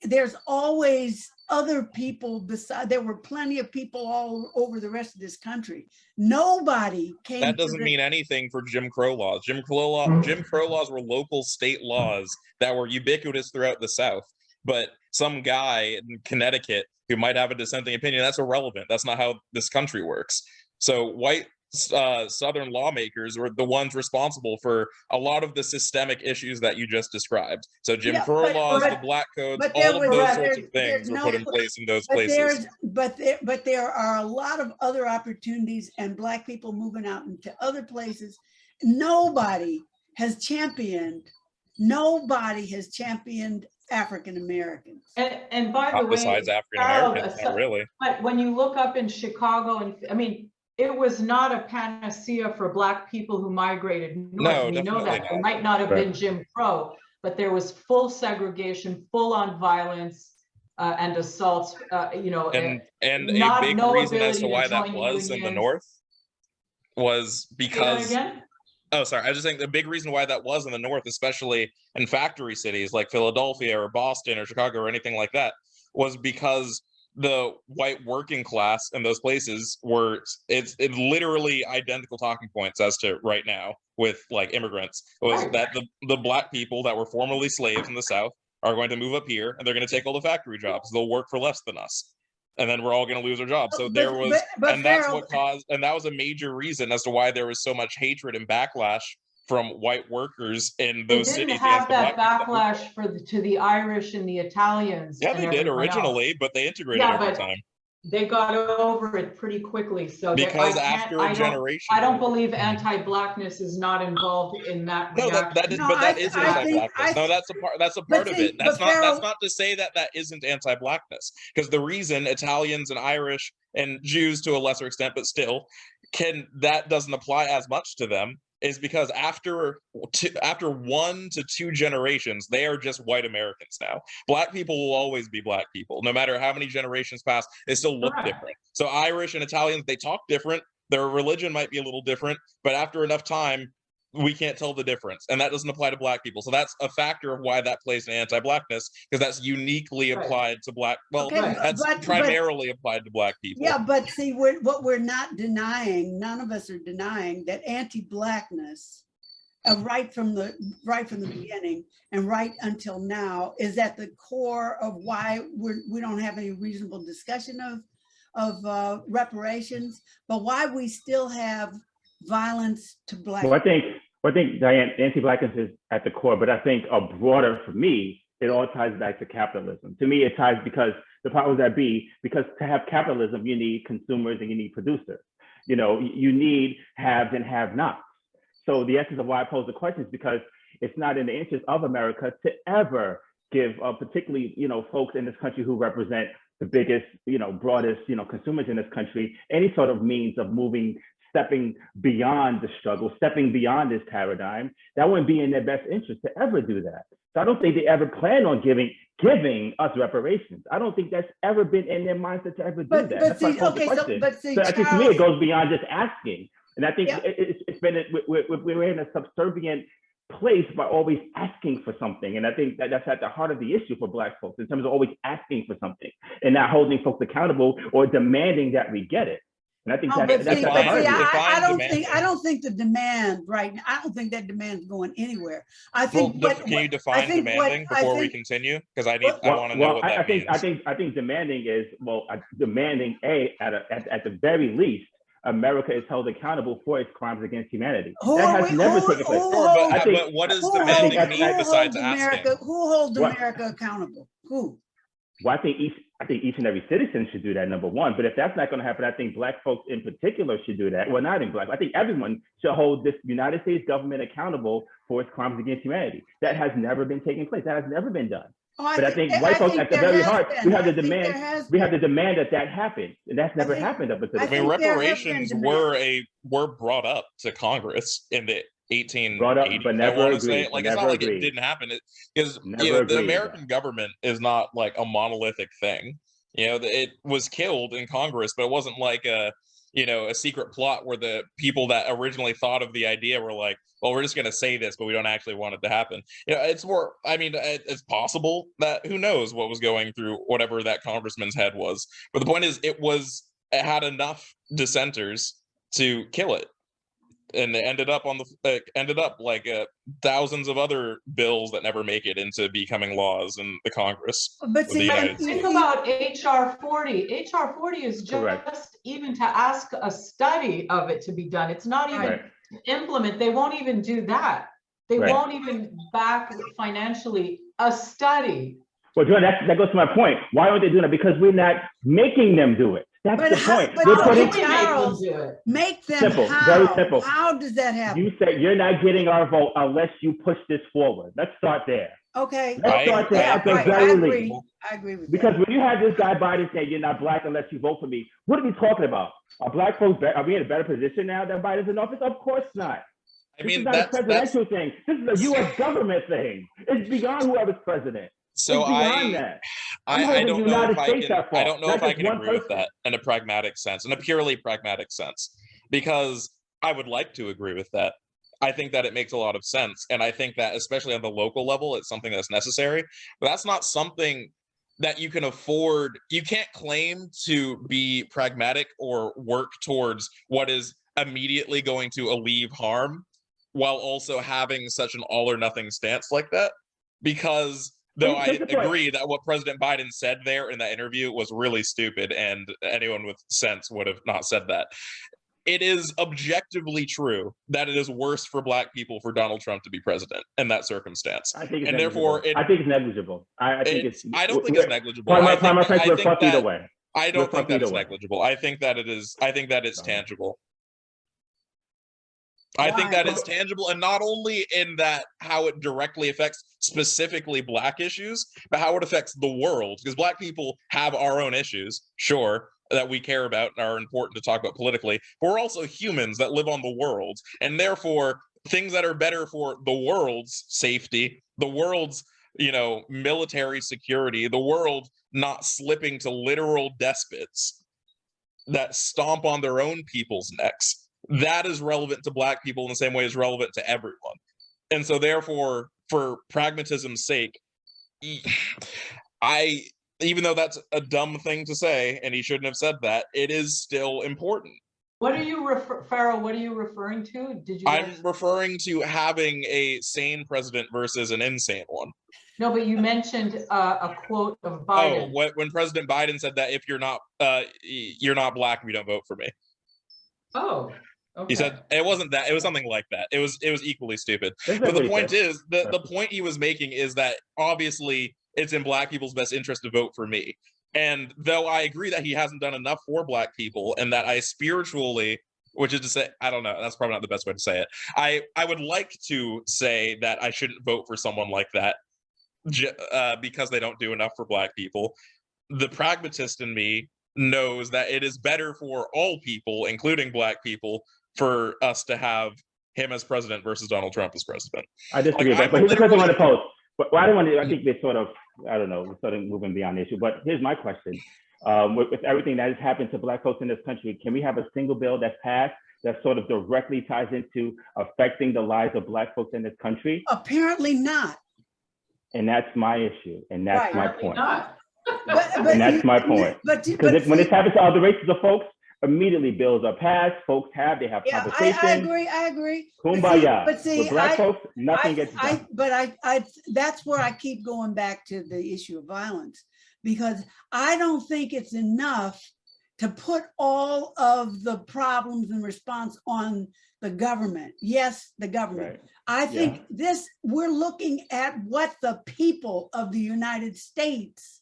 there's always other people beside. There were plenty of people all over the rest of this country. Nobody came. That doesn't mean anything for Jim Crow laws. Jim Crow laws were local state laws that were ubiquitous throughout the South. But some guy in Connecticut who might have a dissenting opinion, that's irrelevant. That's not how this country works. So white Southern lawmakers were the ones responsible for a lot of the systemic issues that you just described. So Jim Crow laws, the Black Codes, all of those sorts of things were put in place in those places. But there are a lot of other opportunities and Black people moving out into other places. Nobody has championed African Americans. And by the way, besides African Americans, not really. But when you look up in Chicago, and I mean, it was not a panacea for Black people who migrated north. No, we know that. not. It might not have been Jim Crow, but there was full segregation, full on violence and assaults. And a big reason as to why that was in the North was because. Oh, sorry. I was just saying the big reason why that was in the North, especially in factory cities like Philadelphia or Boston or Chicago or anything like that, was because the white working class in those places were it's literally identical talking points as to right now with like immigrants was that the Black people that were formerly slaves in the South are going to move up here and they're going to take all the factory jobs. They'll work for less than us. And then we're all going to lose our jobs. So there was, and that's what caused, and that was a major reason as to why there was so much hatred and backlash from white workers in They those didn't cities have against the that black people. backlash to the Irish and the Italians. Yeah, and they did everyone else. originally, but they integrated Yeah, over but time. they got over it pretty quickly. So Because after a generation, I don't believe anti-blackness is not involved in that no, reaction. No, but that is I think, anti-blackness. No, that's a part. That's a but part of see, it. That's but not. That's Pharaoh, not to say that that isn't anti-blackness. Because the reason Italians and Irish and Jews to a lesser extent, but still, that doesn't apply as much to them is because after 1 to 2 generations, they are just white Americans now. Black people will always be black people, no matter how many generations pass. They still look Correct. different. So Irish and Italians, they talk different. Their religion might be a little different, but after enough time, we can't tell the difference, and that doesn't apply to black people. So that's a factor of why that plays in anti-blackness, because that's uniquely Right. applied to black. Well, okay, that's primarily applied to black people. yeah, but see, what we're not denying, none of us are denying that anti-blackness, right from the beginning and right until now, is at the core of why we don't have any reasonable discussion of reparations, but why we still have violence to black. Well, I think Diane, anti-blackness is at the core, but I think broader for me, it all ties back to capitalism. To me, it ties because the powers that be, because to have capitalism, you need consumers and you need producers. You know, you need haves and have-nots. So the essence of why I pose the question is because it's not in the interest of America to ever give, particularly, you know, folks in this country who represent the biggest, you know, broadest, you know, consumers in this country, any sort of means of stepping beyond the struggle, stepping beyond this paradigm. That wouldn't be in their best interest to ever do that. So I don't think they ever plan on giving us reparations. I don't think that's ever been in their mindset to ever do that. But see, okay, so I think to me it goes beyond just asking, and I think yeah. it's been we're in a subservient place by always asking for something, and I think that's at the heart of the issue for Black folks in terms of always asking for something and not holding folks accountable or demanding that we get it. And I think I don't think the demand right now, I don't think that demand's going anywhere. I think. Well, can you define demanding before we continue? Because I want to know what that means. I think demanding is demanding at the very least, America is held accountable for its crimes against humanity. That has never taken place. But what does demanding mean besides asking? Who holds America accountable? Who? Well, I think each and every citizen should do that, number one. But if that's not going to happen, I think Black folks in particular should do that. Well, not in Black. I think everyone should hold this United States government accountable for its crimes against humanity. That has never been taking place. That has never been done. But I think white folks at the very heart, we have to demand that happens, and that's never happened up until. I mean, reparations were brought up to Congress in the 1880s. Brought up, but never agreed. Like, it's not like it didn't happen. Because the American government is not like a monolithic thing. You know, it was killed in Congress, but it wasn't like a secret plot where the people that originally thought of the idea were like, well, we're just going to say this, but we don't actually want it to happen. You know, it's more, I mean, it's possible that who knows what was going through whatever that congressman's head was. But the point is, it had enough dissenters to kill it. And it ended up like thousands of other bills that never make it into becoming laws in the Congress. But see, think about HR 40. HR 40 is just even to ask a study of it to be done. It's not even implement. They won't even do that. They won't even back financially a study. Well, John, that goes to my point. Why aren't they doing it? Because we're not making them do it. That's the point. Make them simple, how? Very simple. How does that happen? You say you're not getting our vote unless you push this forward. Let's start there. Okay. Let's start there at the very least. I agree with because that. When you have this guy Biden saying you're not Black unless you vote for me, what are we talking about? Are Black folks, are we in a better position now that Biden's in office? Of course not. This is not a presidential thing. This is a U.S. government thing. It's beyond whoever's president. So I don't know if I can agree with that in a pragmatic sense, in a purely pragmatic sense, because I would like to agree with that. I think that it makes a lot of sense. And I think that especially on the local level, it's something that's necessary. But that's not something that you can afford. You can't claim to be pragmatic or work towards what is immediately going to alleviate harm while also having such an all or nothing stance like that. Because though I agree that what President Biden said there in that interview was really stupid, and anyone with sense would have not said that. it is objectively true that it is worse for Black people for Donald Trump to be president in that circumstance. I think it's And negligible. therefore, I think it's negligible. I think it's. I don't think it's negligible. We're I think fucked either that way. I don't think that either it's way. negligible. I think that it is. I think that it's Sorry. tangible. I think that it's tangible, and not only in that how it directly affects specifically Black issues, but how it affects the world. Because Black people have our own issues, sure, that we care about and are important to talk about politically. But we're also humans that live on the world, and therefore things that are better for the world's safety, the world's military security, the world not slipping to literal despots that stomp on their own people's necks. That is relevant to Black people in the same way as relevant to everyone. And so therefore, for pragmatism's sake, even though that's a dumb thing to say, and he shouldn't have said that, it is still important. What are you Farrell, what are you referring to? I'm referring to having a sane president versus an insane one. No, but you mentioned a quote of Biden. Oh, when President Biden said that if you're not Black, you don't vote for me. Oh, okay. He said it wasn't that. It was something like that. It was equally stupid. But the point is, the point he was making is that obviously it's in Black people's best interest to vote for me. And though I agree that he hasn't done enough for Black people, and that I spiritually, which is to say, I don't know, that's probably not the best way to say it. I would like to say that I shouldn't vote for someone like that because they don't do enough for Black people. The pragmatist in me knows that it is better for all people, including Black people, for us to have him as president versus Donald Trump as president. I disagree, but here's the question I want to pose. But I don't want to. I think we're sort of, I don't know, we're sort of moving beyond the issue. But here's my question: with everything that has happened to Black folks in this country, can we have a single bill that's passed that sort of directly ties into affecting the lives of Black folks in this country? Apparently not. And that's my issue, and that's my point. And that's my point. Because when this happens to other races of folks, immediately bills are passed. Folks have conversations. I agree. Kumbaya. But see, with Black folks, nothing gets done. But that's where I keep going back to the issue of violence, because I don't think it's enough to put all of the problems and response on the government. Yes, the government. Right. I think we're looking at what the people of the United States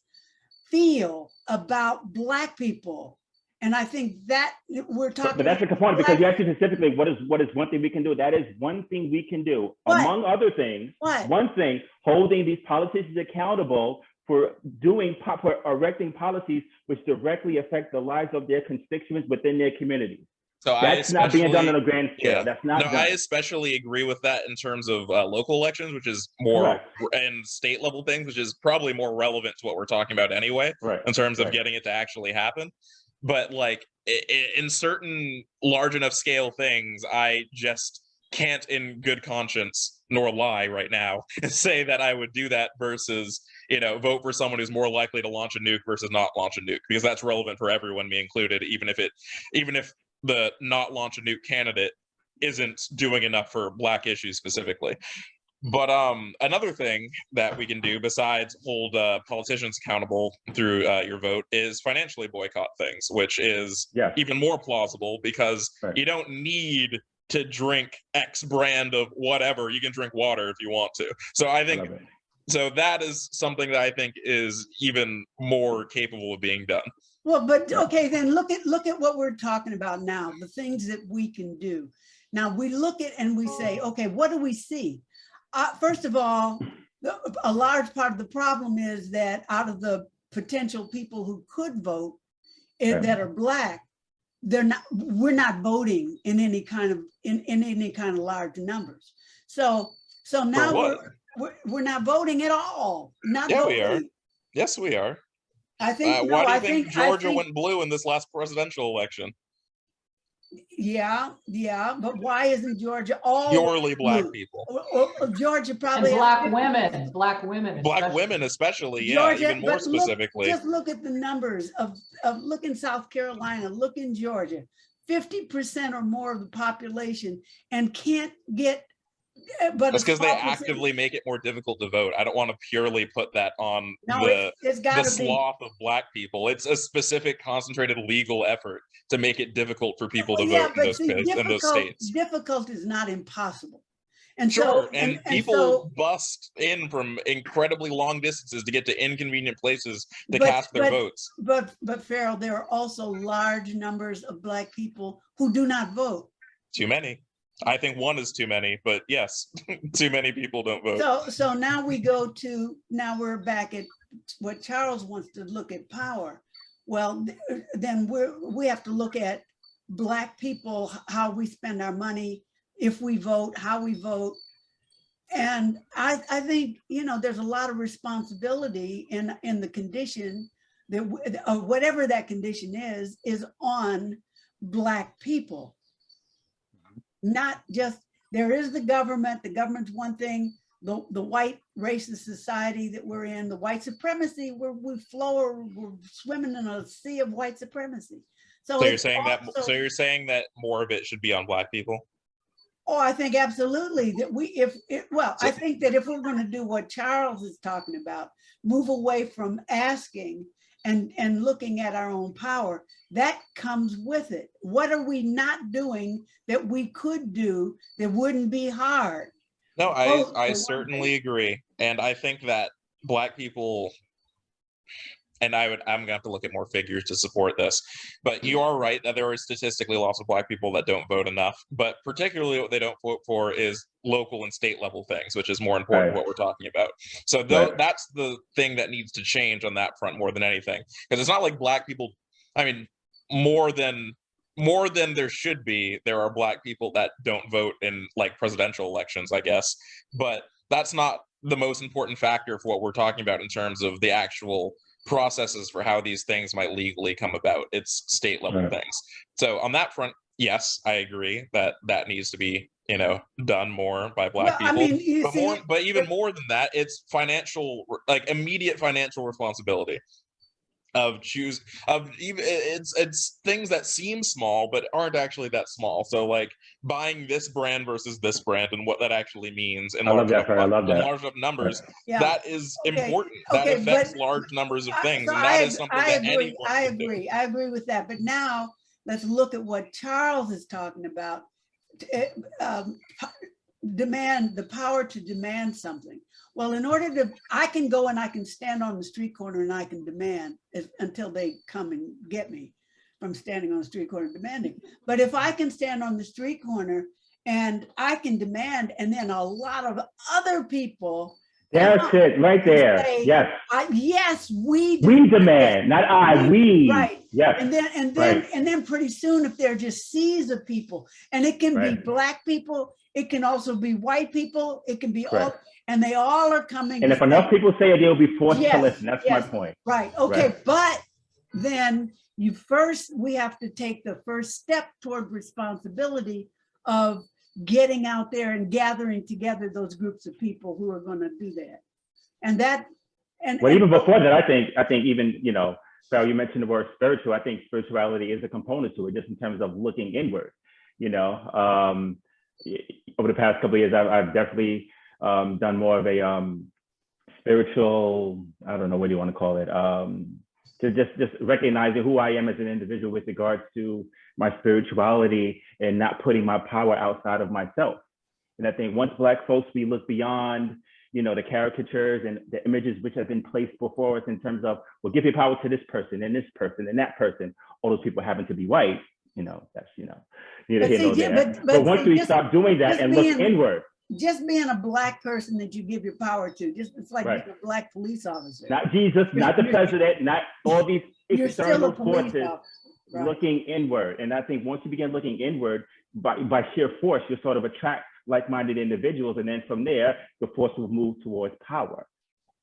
feel about Black people. And I think that we're talking. But that's a component, because you asked specifically what is one thing we can do. That is one thing we can do, among other things. One thing, holding these politicians accountable for erecting policies which directly affect the lives of their constituents within their communities. So that's not being done on a grand scale. That's not done. I especially agree with that in terms of local elections, which is more, and state level things, which is probably more relevant to what we're talking about anyway, in terms of getting it to actually happen. But like in certain large enough scale things, I just can't in good conscience nor lie right now say that I would do that versus, vote for someone who's more likely to launch a nuke versus not launch a nuke, because that's relevant for everyone, me included, even if the not launch a nuke candidate isn't doing enough for Black issues specifically. But another thing that we can do besides hold politicians accountable through your vote is financially boycott things, which is even more plausible, because you don't need to drink X brand of whatever. You can drink water if you want to. So I think that is something that I think is even more capable of being done. Well, but okay, then look at what we're talking about now, the things that we can do. Now we look at and we say, okay, what do we see? First of all, a large part of the problem is that out of the potential people who could vote that are Black, we're not voting in any kind of large numbers. So now we're not voting at all. Not voting. We are. Yes, we are. I think. Why do you think Georgia went blue in this last presidential election? Yeah, but why isn't Georgia all purely Black people? Georgia probably and Black women especially. Georgia, even more specifically. Just look at the numbers of look in South Carolina, look in Georgia, 50% or more of the population, and can't get But That's a because they small percentage- actively make it more difficult to vote. I don't want to purely put that on No, the it's the gotta be. sloth of Black people. It's a specific, concentrated legal effort to make it difficult for people to Yeah, vote but see, in those states. difficult is not impossible. And Sure, so, and people so, bust in from incredibly long distances to get to inconvenient places to but, cast their but, votes. but Farrell, there are also large numbers of Black people who do not vote. Too many. I think one is too many, but yes, too many people don't vote. So now now we're back at what Charles wants to look at power. Well, then we have to look at Black people, how we spend our money, if we vote, how we vote. And I think, there's a lot of responsibility in the condition that whatever that condition is on Black people. Not just, there is the government's one thing, the white racist society that we're in, the white supremacy, we're swimming in a sea of white supremacy. So you're saying that more of it should be on Black people? Oh, I think absolutely that I think that if we're going to do what Charles is talking about, move away from asking and looking at our own power, that comes with it. What are we not doing that we could do that wouldn't be hard? No, I certainly agree. And I think that Black people, and I'm gonna have to look at more figures to support this, but you are right that there are statistically lots of Black people that don't vote enough, but particularly what they don't vote for is local and state level things, which is more important what we're talking about. So that's the thing that needs to change on that front more than anything, because it's not like Black people, I mean, more than there should be, there are Black people that don't vote in like presidential elections, I guess, but that's not the most important factor for what we're talking about in terms of the actual processes for how these things might legally come about. It's state level things. So on that front, yes, I agree that needs to be, done more by Black people. I mean, but even more than that, it's immediate financial responsibility of it's things that seem small but aren't actually that small. So like buying this brand versus this brand and what that actually means in large enough numbers, that is important. That affects large numbers of things, and that is something that anyone can do. I agree with that. But now let's look at what Charles is talking about. Demand the power to demand something. Well, in order to, I can go and I can stand on the street corner and I can demand until they come and get me from standing on the street corner demanding. But if I can stand on the street corner and I can demand, and then a lot of other people. That's it right there. Say, yes. Yes, we demand, not I, we. Right. Yes. And then pretty soon, if they're just seas of people, and it can be Black people, it can also be white people, it can be all, and they all are coming. And if enough people say it, they'll be forced to listen. That's my point. Right. Okay. But then we have to take the first step toward responsibility of getting out there and gathering together those groups of people who are going to do that. Even before that, I think even, Farrell, you mentioned the word spiritual. I think spirituality is a component to it, just in terms of looking inward. Over the past couple of years, I've definitely done more of a spiritual, I don't know, what do you want to call it? To just recognizing who I am as an individual with regards to my spirituality and not putting my power outside of myself. And I think once Black folks, we look beyond, the caricatures and the images which have been placed before us in terms of, well, give your power to this person and this person and that person, all those people happen to be white, that's, neither here nor there. But once we stop doing that and look inward. Just being a Black person that you give your power to, it's like being a Black police officer. Not Jesus, not the president, not all these external forces, right. Looking inward. And I think once you begin looking inward, by sheer force, you sort of attract like-minded individuals. And then from there, the force will move towards power.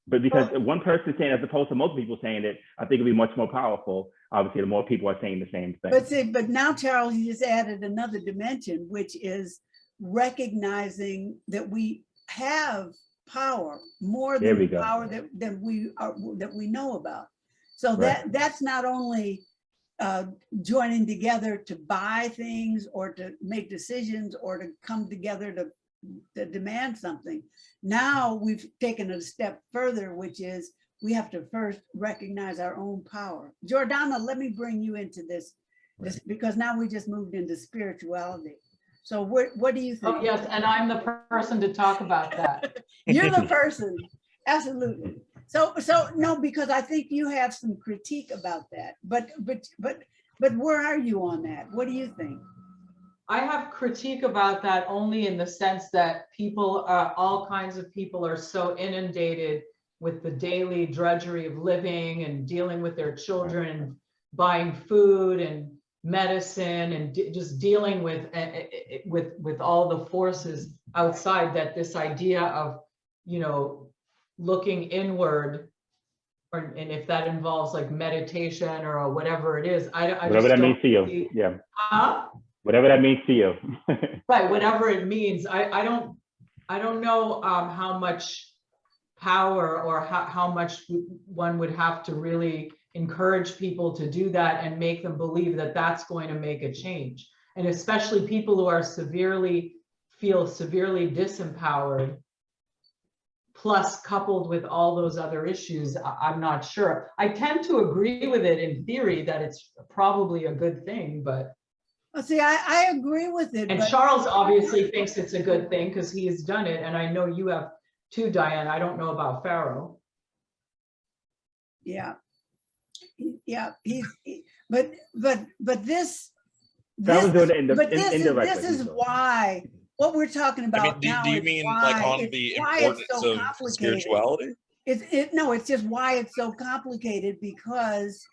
But because one person saying, as opposed to most people saying it, I think it'll be much more powerful. Obviously, the more people are saying the same thing. But now, Charles, you just added another dimension, which is recognizing that we have power, more than the power that we know about. So that's not only joining together to buy things or to make decisions or to come together to demand something. Now we've taken it a step further, which is we have to first recognize our own power. Jordana, let me bring you into this, because now we just moved into spirituality. So what do you think? Oh, yes, and I'm the person to talk about that. You're the person, absolutely. So no, because I think you have some critique about that. But where are you on that? What do you think? I have critique about that only in the sense that people, all kinds of people are so inundated with the daily drudgery of living and dealing with their children, and buying food and medicine, and just dealing with all the forces outside, that this idea of, you know, looking inward, and if that involves like meditation or whatever it is, I whatever just that don't means to you. see- Yeah. Huh? Whatever that means to you. Right, whatever it means. I don't know how much power, or how much one would have to really encourage people to do that and make them believe that that's going to make a change. And especially people who are feel severely disempowered, plus coupled with all those other issues, I'm not sure. I tend to agree with it in theory that it's probably a good thing, but. Well, see, I agree with it. And but Charles obviously thinks it's a good thing because he has done it. And I know you have too, Diane. I don't know about Pharaoh. yeah, but this, That was doing it but this indirectly. is why what we're talking I about mean, now do you is mean why like on it's the why it's importance so of complicated. spirituality? No, it's just why it's so complicated, because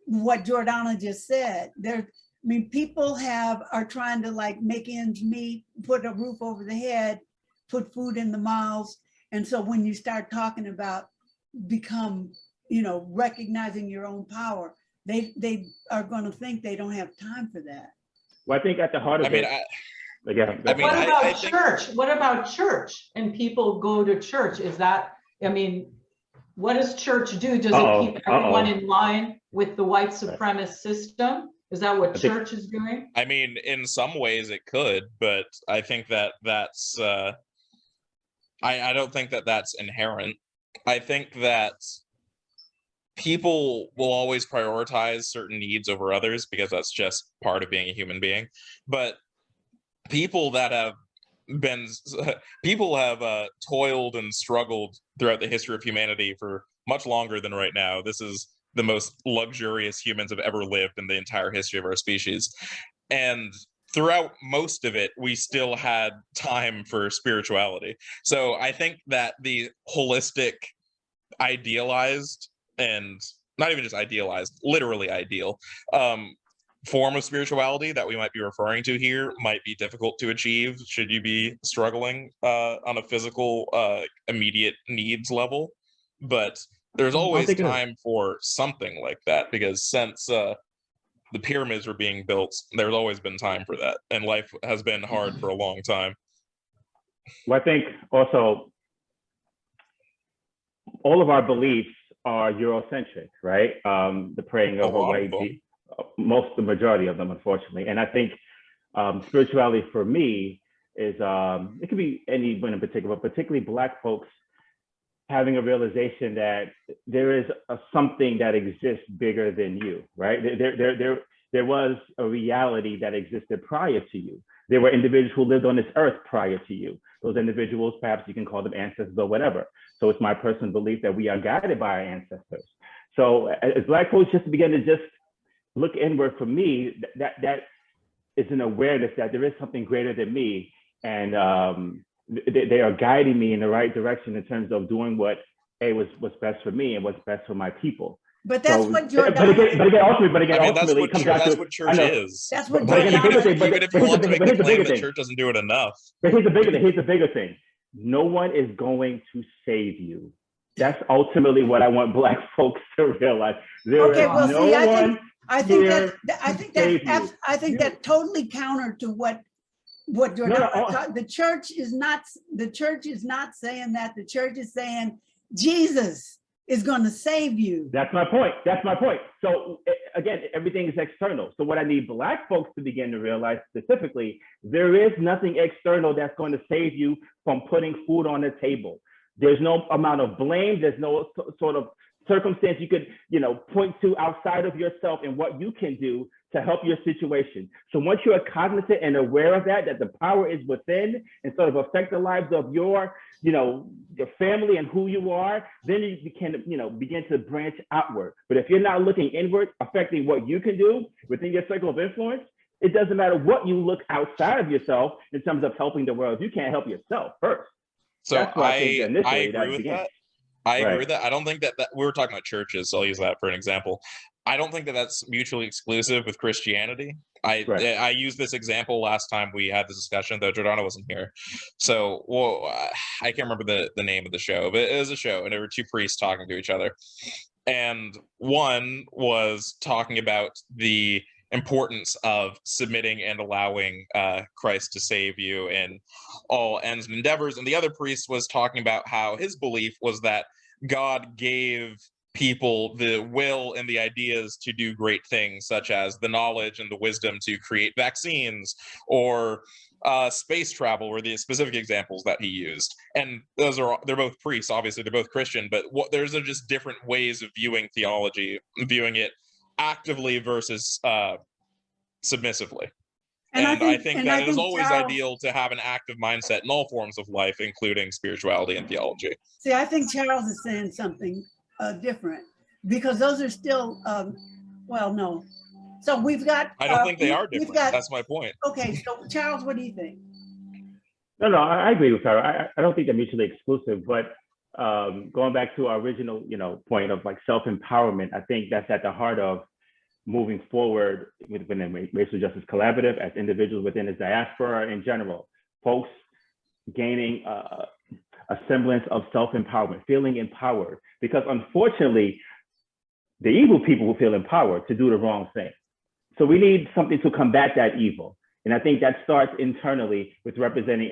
what Jordana just said, I mean, people are trying to like make ends meet, put a roof over the head, put food in the mouths. And so when you start talking about recognizing your own power, they are going to think they don't have time for that. Well, I think at the heart of it. What about church? What about church? And people go to church. Is that, I mean, what does church do? Does it keep everyone in line with the white supremacist system? Is that what church is doing? I mean, in some ways it could, but I think that's I don't think that that's inherent. I think that people will always prioritize certain needs over others because that's just part of being a human being. But people have toiled and struggled throughout the history of humanity for much longer than right now. This is the most luxurious humans have ever lived in the entire history of our species. And throughout most of it, we still had time for spirituality. So I think that the holistic, idealized, and not even just idealized, literally ideal, form of spirituality that we might be referring to here might be difficult to achieve should you be struggling on a physical, immediate needs level. But there's always time for something like that, because since the pyramids were being built, there's always been time for that, and life has been hard for a long time. Well, I think also all of our beliefs are Eurocentric, right? The praying of Hawaii, the majority of them, unfortunately. And I think spirituality for me is, it could be anyone in particular, but particularly Black folks having a realization that there is something that exists bigger than you, right? There was a reality that existed prior to you. There were individuals who lived on this earth prior to you. Those individuals, perhaps you can call them ancestors or whatever. So it's my personal belief that we are guided by our ancestors. So as Black folks just begin to just look inward, for me, that is an awareness that there is something greater than me. And they are guiding me in the right direction in terms of doing what's best for me and what's best for my people. But that's what Jordana. But again, ultimately, it comes down to that's what church is. That's what. But even if you want to make the claim that church doesn't do it enough. But here's the bigger thing. No one is going to save you. That's ultimately what I want Black folks to realize. I think that totally counter to what Jordana. The church is not saying that. The church is saying Jesus. is going to save you. That's my point. That's my point. So again, everything is external. So what I need Black folks to begin to realize specifically, there is nothing external that's going to save you from putting food on the table. There's no amount of blame. There's no sort of circumstance you could, point to outside of yourself and what you can do to help your situation. So once you are cognizant and aware of that the power is within and sort of affect the lives of your family and who you are, then you can, begin to branch outward. But if you're not looking inward, affecting what you can do within your circle of influence, it doesn't matter what you look outside of yourself in terms of helping the world. If you can't help yourself first. So I agree with that. I agree with that. I don't think that we were talking about churches, so I'll use that for an example. I don't think that that's mutually exclusive with Christianity. I used this example last time we had this discussion, though Jordana wasn't here. So, I can't remember the name of the show, but it was a show, and there were two priests talking to each other. And one was talking about the importance of submitting and allowing Christ to save you in all ends and endeavors. And the other priest was talking about how his belief was that God gave people the will and the ideas to do great things, such as the knowledge and the wisdom to create vaccines or space travel were the specific examples that he used. And they're both priests, obviously they're both Christian, but there's just different ways of viewing theology, viewing it actively versus submissively. And I think that it is always ideal to have an active mindset in all forms of life, including spirituality and theology. See, I think Charles is saying something different, because those are still, well, no. So we've got. I don't think they are different. That's my point. Okay, so Charles, what do you think? No, I agree with her. I don't think they're mutually exclusive, but going back to our original, point of like self-empowerment, I think that's at the heart of moving forward within the racial justice collaborative as individuals within the diaspora in general, folks gaining a semblance of self-empowerment, feeling empowered, because unfortunately, the evil people will feel empowered to do the wrong thing. So we need something to combat that evil. And I think that starts internally with representing,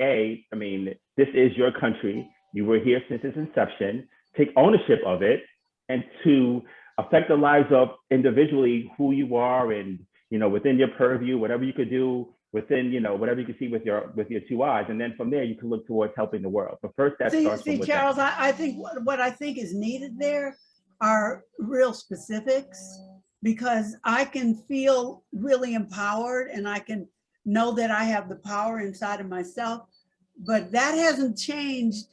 this is your country. You were here since its inception. Take ownership of it, and to affect the lives of individually who you are and, within your purview, whatever you could do within, whatever you can see with your 2 eyes. And then from there, you can look towards helping the world. But first, that starts from within. Charles, I think what I think is needed there are real specifics, because I can feel really empowered and I can know that I have the power inside of myself, but that hasn't changed.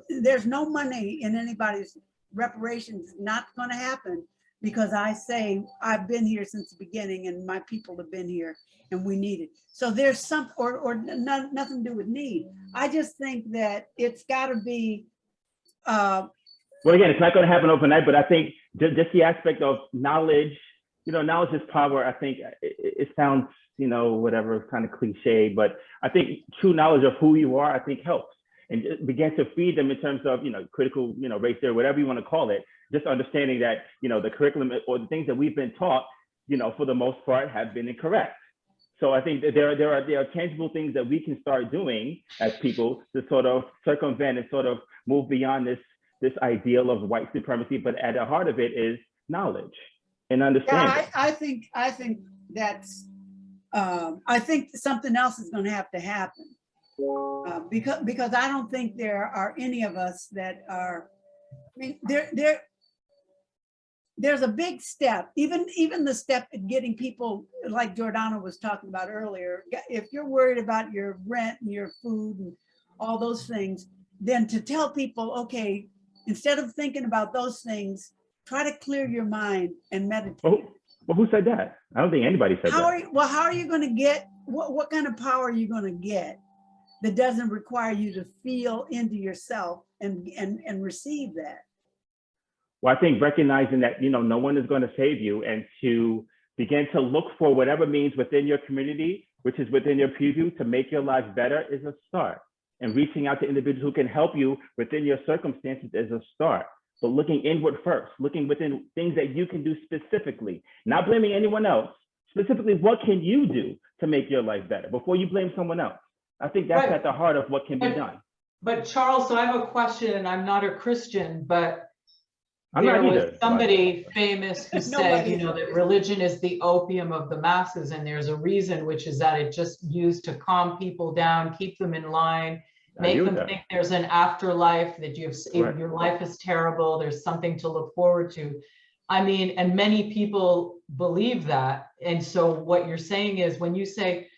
There's no money in anybody's reparations, not going to happen, because I say I've been here since the beginning and my people have been here and we need it. So there's some, or nothing to do with need. I just think that it's got to be. Well, again, it's not going to happen overnight, but I think just the aspect of knowledge, knowledge is power. I think it sounds, whatever, kind of cliche, but I think true knowledge of who you are, I think helps. And begin to feed them in terms of, critical, race theory, whatever you want to call it, just understanding that, the curriculum or the things that we've been taught, for the most part have been incorrect. So I think that there are tangible things that we can start doing as people to sort of circumvent and sort of move beyond this ideal of white supremacy, but at the heart of it is knowledge and understanding. Yeah, I think that's, I think something else is going to have to happen. Because I don't think there are any of us that are, there's a big step, even the step in getting people, like Jordana was talking about earlier, if you're worried about your rent and your food and all those things, then to tell people, okay, instead of thinking about those things, try to clear your mind and meditate. Well, who said that? I don't think anybody said that. How are you going to get, what kind of power are you going to get that doesn't require you to feel into yourself and receive that? Well, I think recognizing that, no one is going to save you, and to begin to look for whatever means within your community, which is within your preview, to make your life better is a start. And reaching out to individuals who can help you within your circumstances is a start. But looking inward first, looking within things that you can do specifically, not blaming anyone else, specifically what can you do to make your life better before you blame someone else? I think that's at the heart of what can be done. But Charles, so I have a question, and I'm not a Christian, but I'm not There was either, by the way. somebody famous who said, Nobody that religion is the opium of the masses, and there's a reason, which is that it just used to calm people down, keep them in line, I agree make with them that. think there's an afterlife, that Right. your life is terrible, there's something to look forward to. I mean, and many people believe that. And so what you're saying is, when you say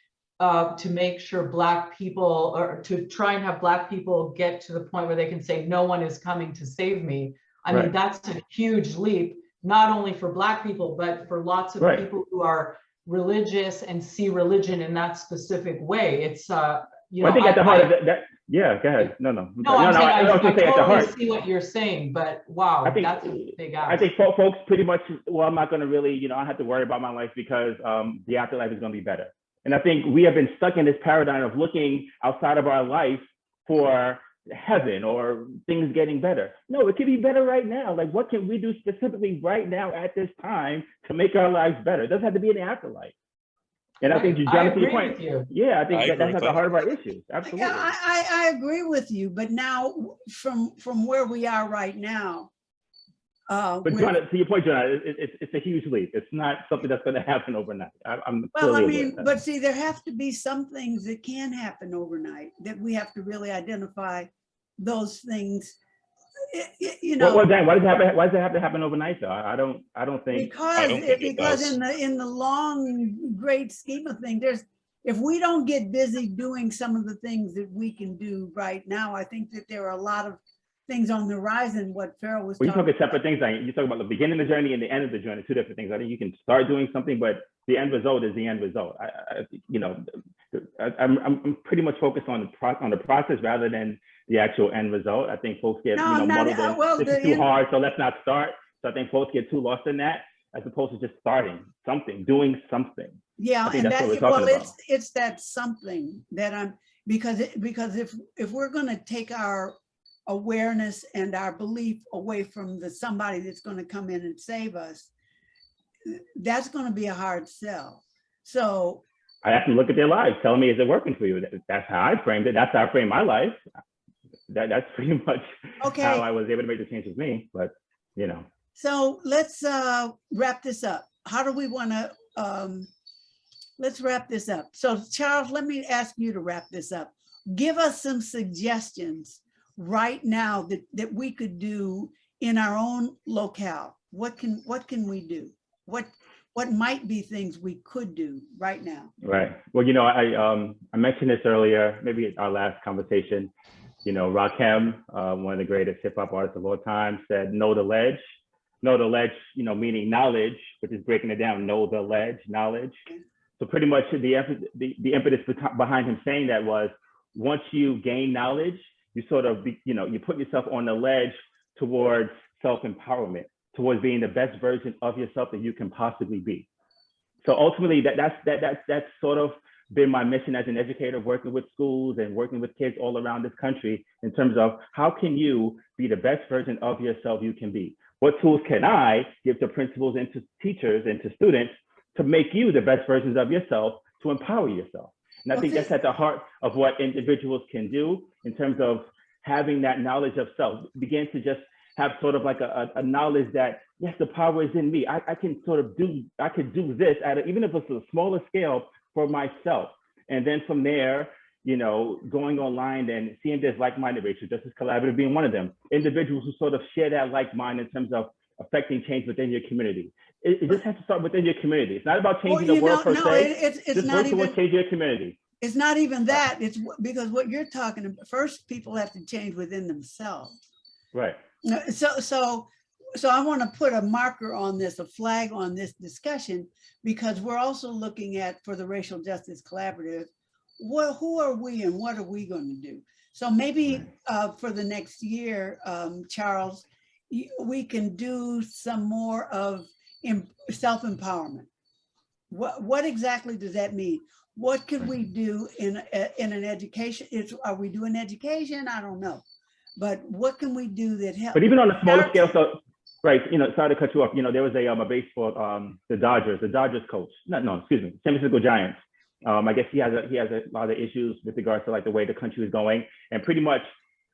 to make sure Black people, or to try and have Black people get to the point where they can say, no one is coming to save me. I mean, Right. that's a huge leap, not only for Black people, but for lots of Right. people who are religious and see religion in that specific way. It's, Well, I think at the heart of that, yeah, go ahead. No, I'm saying I was I gonna say at the totally heart. see what you're saying, but wow, I think that's a big I ask. think folks pretty much. Well, I'm not going to really, I don't have to worry about my life because the afterlife is going to be better. And I think we have been stuck in this paradigm of looking outside of our life for heaven or things getting better. No, it can be better right now. Like, what can we do specifically right now at this time to make our lives better? It doesn't have to be in the afterlife. And I think, I John, to your agree point, with you. yeah, I think I that's agree at with the that. heart of our issues. Absolutely. Yeah, I agree with you, but now from where we are right now. But John, to your point, John, it's a huge leap. It's not something that's going to happen overnight. I'm Well, I clearly aware mean, of that. but see, there have to be some things that can happen overnight, that we have to really identify those things. Well, Dan, why does it have to happen overnight though? I don't think. Because don't think it because does. in the long great scheme of things, if we don't get busy doing some of the things that we can do right now, I think that there are a lot of things on the horizon. What Farrell was Well, you talking talk separate things. Like you talk about the beginning of the journey and the end of the journey, two different things. I think you can start doing something, but the end result is the end result. I'm pretty much focused on the process rather than the actual end result. I think folks get No, muddled in. well, This is too hard, so let's not start. So I think folks get too lost in that, as opposed to just starting something, doing something. Yeah, I think and that's what we're that, well, talking about. it's that something that because if we're going to take our awareness and our belief away from somebody that's going to come in and save us, that's going to be a hard sell. So I have to look at their lives. Tell me, is it working for you? That's how I framed it. That's how I framed my life. That's pretty much how I was able to make the change with me. But So let's wrap this up. How do we want to? Let's wrap this up. So Charles, let me ask you to wrap this up. Give us some suggestions right now that we could do in our own locale. What can we do? What might be things we could do right now? Right. Well, I mentioned this earlier, maybe our last conversation. Rakim, one of the greatest hip hop artists of all time, said, "Know the ledge." Know the ledge, meaning knowledge, which is breaking it down. Know the ledge, knowledge. So pretty much the impetus behind him saying that was, once you gain knowledge, you sort of, you put yourself on the ledge towards self-empowerment, towards being the best version of yourself that you can possibly be. So ultimately, that's sort of been my mission as an educator, working with schools and working with kids all around this country in terms of how can you be the best version of yourself you can be? What tools can I give to principals and to teachers and to students to make you the best versions of yourself, to empower yourself? And I think that's at the heart of what individuals can do in terms of having that knowledge of self, begin to just have sort of like a knowledge that, yes, the power is in me. I can do this even if it's a smaller scale for myself. And then from there, going online and seeing there's like-minded racial justice collaborative being one of them, individuals who sort of share that like mind in terms of affecting change within your community. It just has to start within your community. It's not about changing the world per se. It's not even change your community. It's not even that. It's because what you're talking about, first people have to change within themselves. Right. So I want to put a marker on this, a flag on this discussion, because we're also looking at, for the Racial Justice Collaborative, who are we and what are we going to do? So maybe for the next year, Charles, we can do some more of self-empowerment. What exactly does that mean? What can we do in an education? Are we doing education? I don't know. But what can we do that helps? But even on a smaller scale, so right, sorry to cut you off. There was a baseball, the Dodgers coach. No, excuse me, San Francisco Giants. I guess he has a lot of issues with regards to like the way the country is going, and pretty much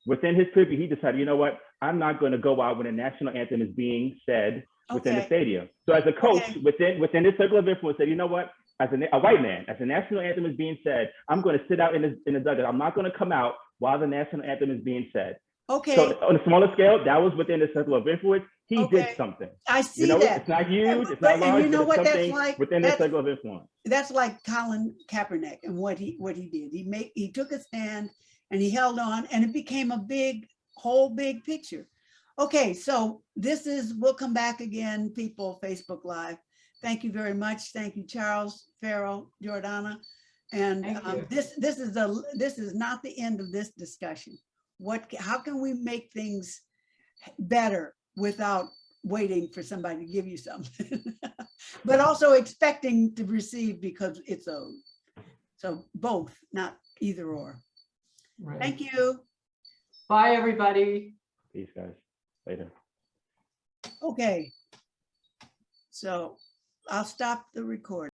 within his purview, he decided, you know what, I'm not going to go out when the national anthem is being said within the Okay. stadium. So as a coach, Okay. within this circle of influence, said, you know what, as a white man, as the national anthem is being said, I'm going to sit out in the dugout. I'm not going to come out while the national anthem is being said. Okay. So on a smaller scale, that was within the circle of influence. He Okay. did something. I see You know, that. it's not huge, it's But- not and large, you know but what it's that's something like? within the That's- circle of influence. That's like Colin Kaepernick and what he did. He took a stand and he held on, and it became a big picture. Okay, so we'll come back again, people, Facebook Live. Thank you very much. Thank you, Charles, Farrell, Jordana. And Thank you. this is not the end of this discussion. How can we make things better without waiting for somebody to give you something, but also expecting to receive because it's owed. So both, not either or. Right. Thank you. Bye, everybody. Peace, guys. Later. Okay. So I'll stop the recording.